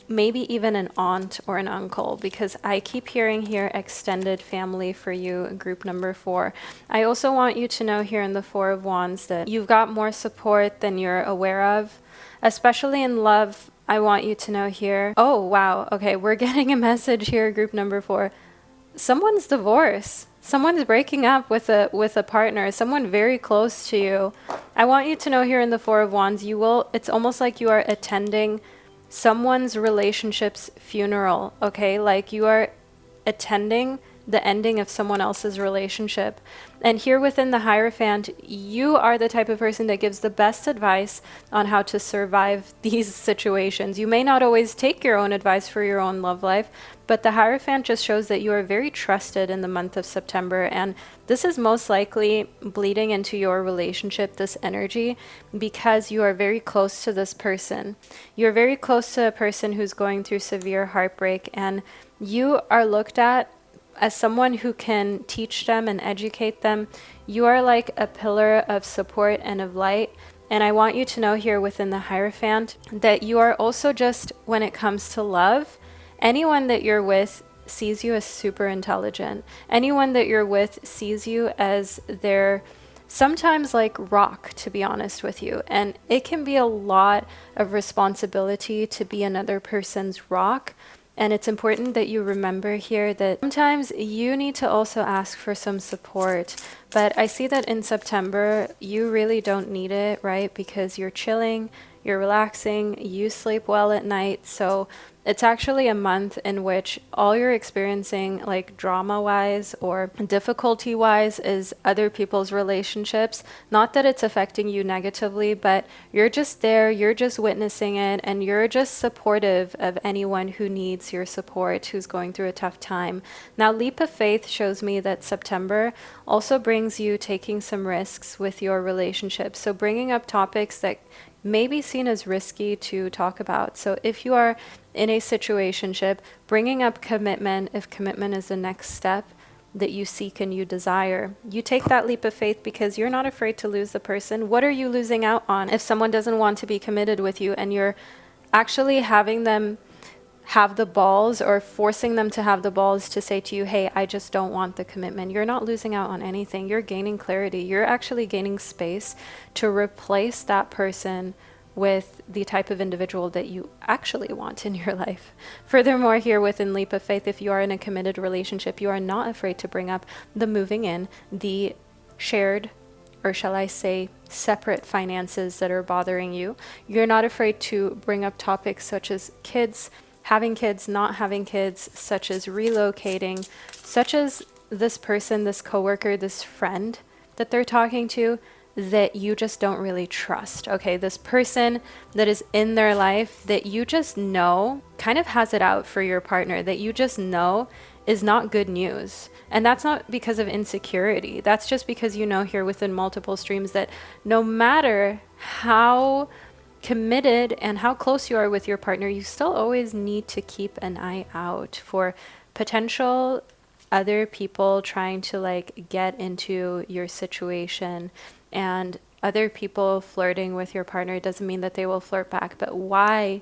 maybe even an aunt or an uncle, because I keep hearing here extended family for you, group number 4. I also want you to know here in the 4 of Wands that you've got more support than you're aware of, especially in love. I want you to know here, oh wow, okay, we're getting a message here, group number 4. Someone's divorced. Someone's breaking up with a partner, someone very close to you. I want you to know here in the 4 of Wands, it's almost like you are attending someone's relationship's funeral, okay? Like you are attending the ending of someone else's relationship. And here within the Hierophant, you are the type of person that gives the best advice on how to survive these situations. You may not always take your own advice for your own love life, but the Hierophant just shows that you are very trusted in the month of September. And this is most likely bleeding into your relationship, this energy, because you are very close to this person. You're very close to a person who's going through severe heartbreak, and you are looked at as someone who can teach them and educate them. You are like a pillar of support and of light. And I want you to know here within the Hierophant that you are also just, when it comes to love, anyone that you're with sees you as super intelligent. Anyone that you're with sees you as their sometimes like rock, to be honest with you. And it can be a lot of responsibility to be another person's rock. And it's important that you remember here that sometimes you need to also ask for some support. But I see that in September, you really don't need it, right? Because you're chilling, you're relaxing, you sleep well at night. So it's actually a month in which all you're experiencing, like drama-wise or difficulty-wise, is other people's relationships. Not that it's affecting you negatively, but you're just there, you're just witnessing it, and you're just supportive of anyone who needs your support, who's going through a tough time. Now, Leap of Faith shows me that September also brings you taking some risks with your relationship. So bringing up topics that may be seen as risky to talk about. So if you are in a situationship, bringing up commitment, if commitment is the next step that you seek and you desire, you take that leap of faith because you're not afraid to lose the person. What are you losing out on if someone doesn't want to be committed with you and you're actually having them have the balls or forcing them to have the balls to say to you, hey, I just don't want the commitment? You're not losing out on anything. You're gaining clarity. You're actually gaining space to replace that person with the type of individual that you actually want in your life. Furthermore, here within Leap of Faith, if you are in a committed relationship, you are not afraid to bring up the moving in, the shared, or shall I say, separate finances that are bothering you. You're not afraid to bring up topics such as kids, having kids, not having kids, such as relocating, such as this person, this coworker, this friend that they're talking to that you just don't really trust. Okay, this person that is in their life that you just know kind of has it out for your partner, that you just know is not good news. And that's not because of insecurity. That's just because you know here within multiple streams that no matter how committed and how close you are with your partner, you still always need to keep an eye out for potential other people trying to like get into your situation. And other people flirting with your partner doesn't mean that they will flirt back, but why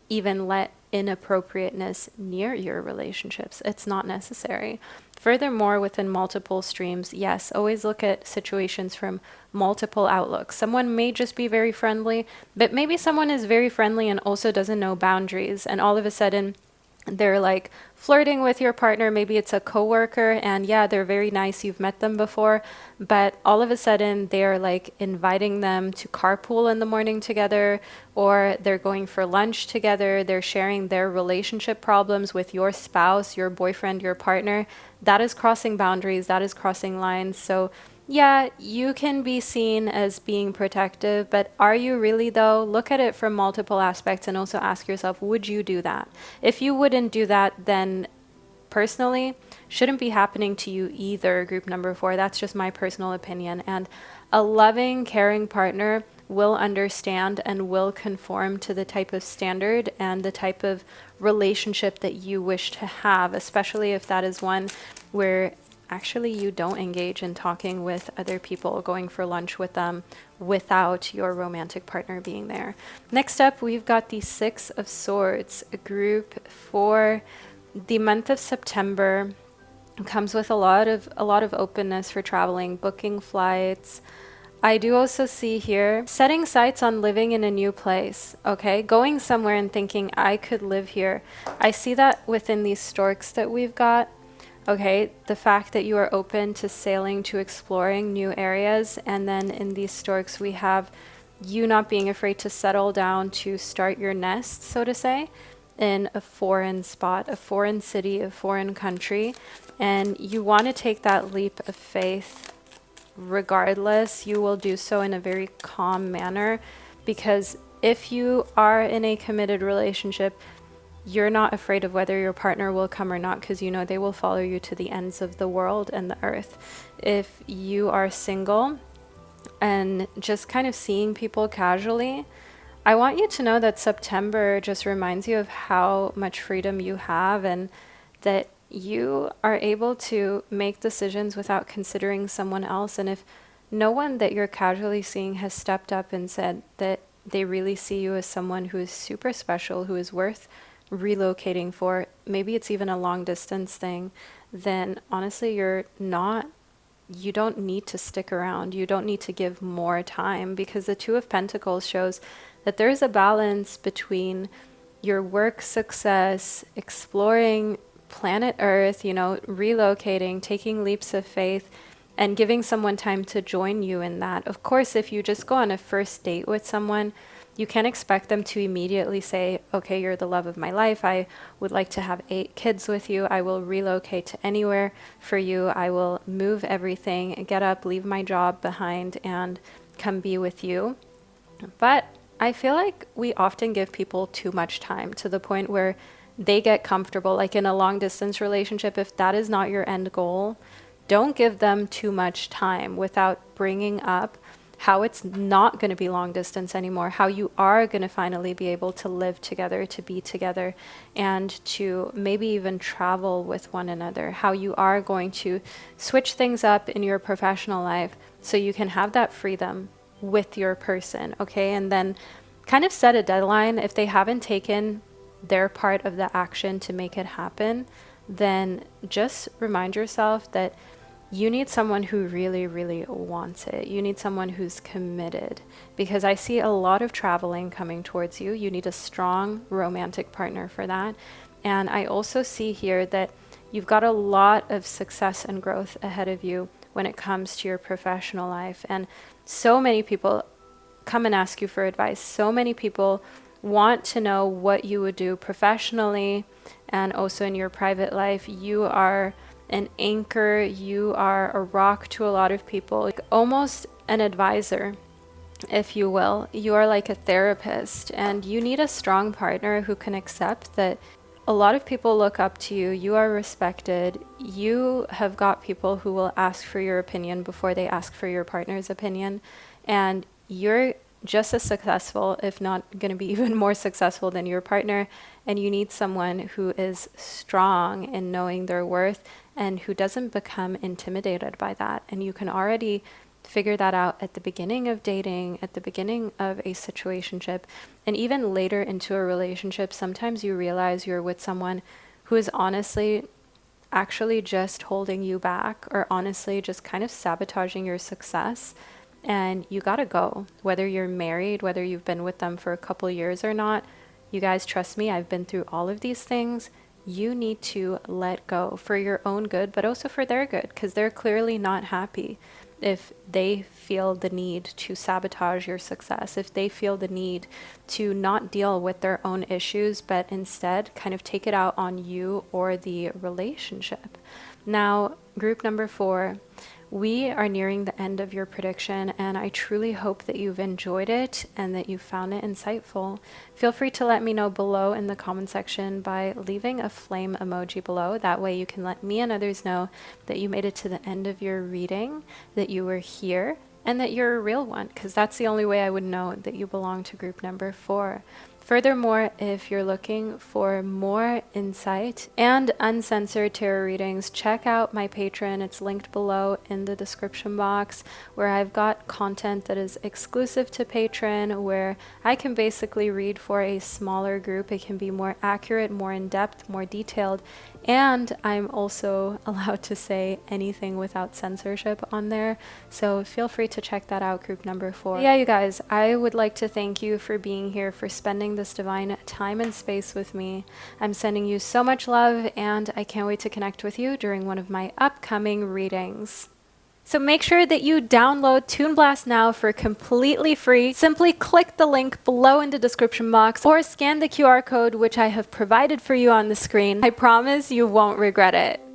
even let inappropriateness near your relationships? It's not necessary. Furthermore, within multiple streams, yes, always look at situations from multiple outlooks. Someone may just be very friendly, but maybe someone is very friendly and also doesn't know boundaries, and all of a sudden they're like flirting with your partner. Maybe it's a coworker and yeah, they're very nice, you've met them before, but all of a sudden they're like inviting them to carpool in the morning together, or they're going for lunch together, they're sharing their relationship problems with your spouse, your boyfriend, your partner. That is crossing boundaries, that is crossing lines. So yeah, you can be seen as being protective, but are you really though? Look at it from multiple aspects and also ask yourself, would you do that? If you wouldn't do that, then personally, shouldn't be happening to you either, group number 4. That's just my personal opinion. And a loving, caring partner will understand and will conform to the type of standard and the type of relationship that you wish to have, especially if that is one where actually you don't engage in talking with other people, going for lunch with them without your romantic partner being there. Next up, we've got the 6 of Swords, a group for the month of September. It comes with a lot of openness for traveling, booking flights. I do also see here setting sights on living in a new place, okay? Going somewhere and thinking, I could live here. I see that within these storks that we've got. Okay, the fact that you are open to sailing, to exploring new areas. And then in these storks, we have you not being afraid to settle down, to start your nest, so to say. in a foreign spot, a foreign city, a foreign country, and you want to take that leap of faith regardless. You will do so in a very calm manner, because if you are in a committed relationship, you're not afraid of whether your partner will come or not, because you know they will follow you to the ends of the world and the earth. If you are single and just kind of seeing people casually, I want you to know that September just reminds you of how much freedom you have, and that you are able to make decisions without considering someone else. And if no one that you're casually seeing has stepped up and said that they really see you as someone who is super special, who is worth relocating for, maybe it's even a long distance thing, then honestly, you don't need to stick around. You don't need to give more time, because the Two of Pentacles shows that there's a balance between your work success, exploring planet Earth, relocating, taking leaps of faith, and giving someone time to join you in that. Of course, if you just go on a first date with someone, you can't expect them to immediately say, okay, you're the love of my life. I would like to have 8 kids with you. I will relocate to anywhere for you. I will move everything, get up, leave my job behind, and come be with you. But I feel like we often give people too much time, to the point where they get comfortable. Like in a long distance relationship, if that is not your end goal, don't give them too much time without bringing up how it's not going to be long distance anymore, how you are going to finally be able to live together, to be together, and to maybe even travel with one another, how you are going to switch things up in your professional life so you can have that freedom with your person, okay? And then kind of set a deadline. If they haven't taken their part of the action to make it happen, then just remind yourself that you need someone who really, really wants it. You need someone who's committed, because I see a lot of traveling coming towards you. You need a strong romantic partner for that. And I also see here that you've got a lot of success and growth ahead of you when it comes to your professional life. And so many people come and ask you for advice. So many people want to know what you would do professionally and also in your private life. You are an anchor, you are a rock to a lot of people, like almost an advisor, if you will. You are like a therapist, and you need a strong partner who can accept that a lot of people look up to you. You are respected. You have got people who will ask for your opinion before they ask for your partner's opinion, and you're just as successful, if not going to be even more successful than your partner. And you need someone who is strong in knowing their worth and who doesn't become intimidated by that. And you can already figure that out at the beginning of dating, at the beginning of a situationship, and even later into a relationship. Sometimes you realize you're with someone who is honestly actually just holding you back, or honestly just kind of sabotaging your success. And you gotta go, whether you're married, whether you've been with them for a couple years or not. You guys, trust me, I've been through all of these things. You need to let go for your own good, but also for their good, because they're clearly not happy if they feel the need to sabotage your success, if they feel the need to not deal with their own issues, but instead kind of take it out on you or the relationship. Now, group number 4, we are nearing the end of your prediction, and I truly hope that you've enjoyed it and that you found it insightful. Feel free to let me know below in the comment section by leaving a flame emoji below. That way you can let me and others know that you made it to the end of your reading, that you were here, and that you're a real one, because that's the only way I would know that you belong to group number 4. Furthermore, if you're looking for more insight and uncensored tarot readings, check out my Patreon. It's linked below in the description box, where I've got content that is exclusive to Patreon, where I can basically read for a smaller group. It can be more accurate, more in-depth, more detailed, and I'm also allowed to say anything without censorship on there. So feel free to check that out, group number 4. Yeah, you guys, I would like to thank you for being here, for spending this divine time and space with me. I'm sending you so much love, and I can't wait to connect with you during one of my upcoming readings. So make sure that you download Toon Blast now for completely free. Simply click the link below in the description box or scan the QR code which I have provided for you on the screen. I promise you won't regret it.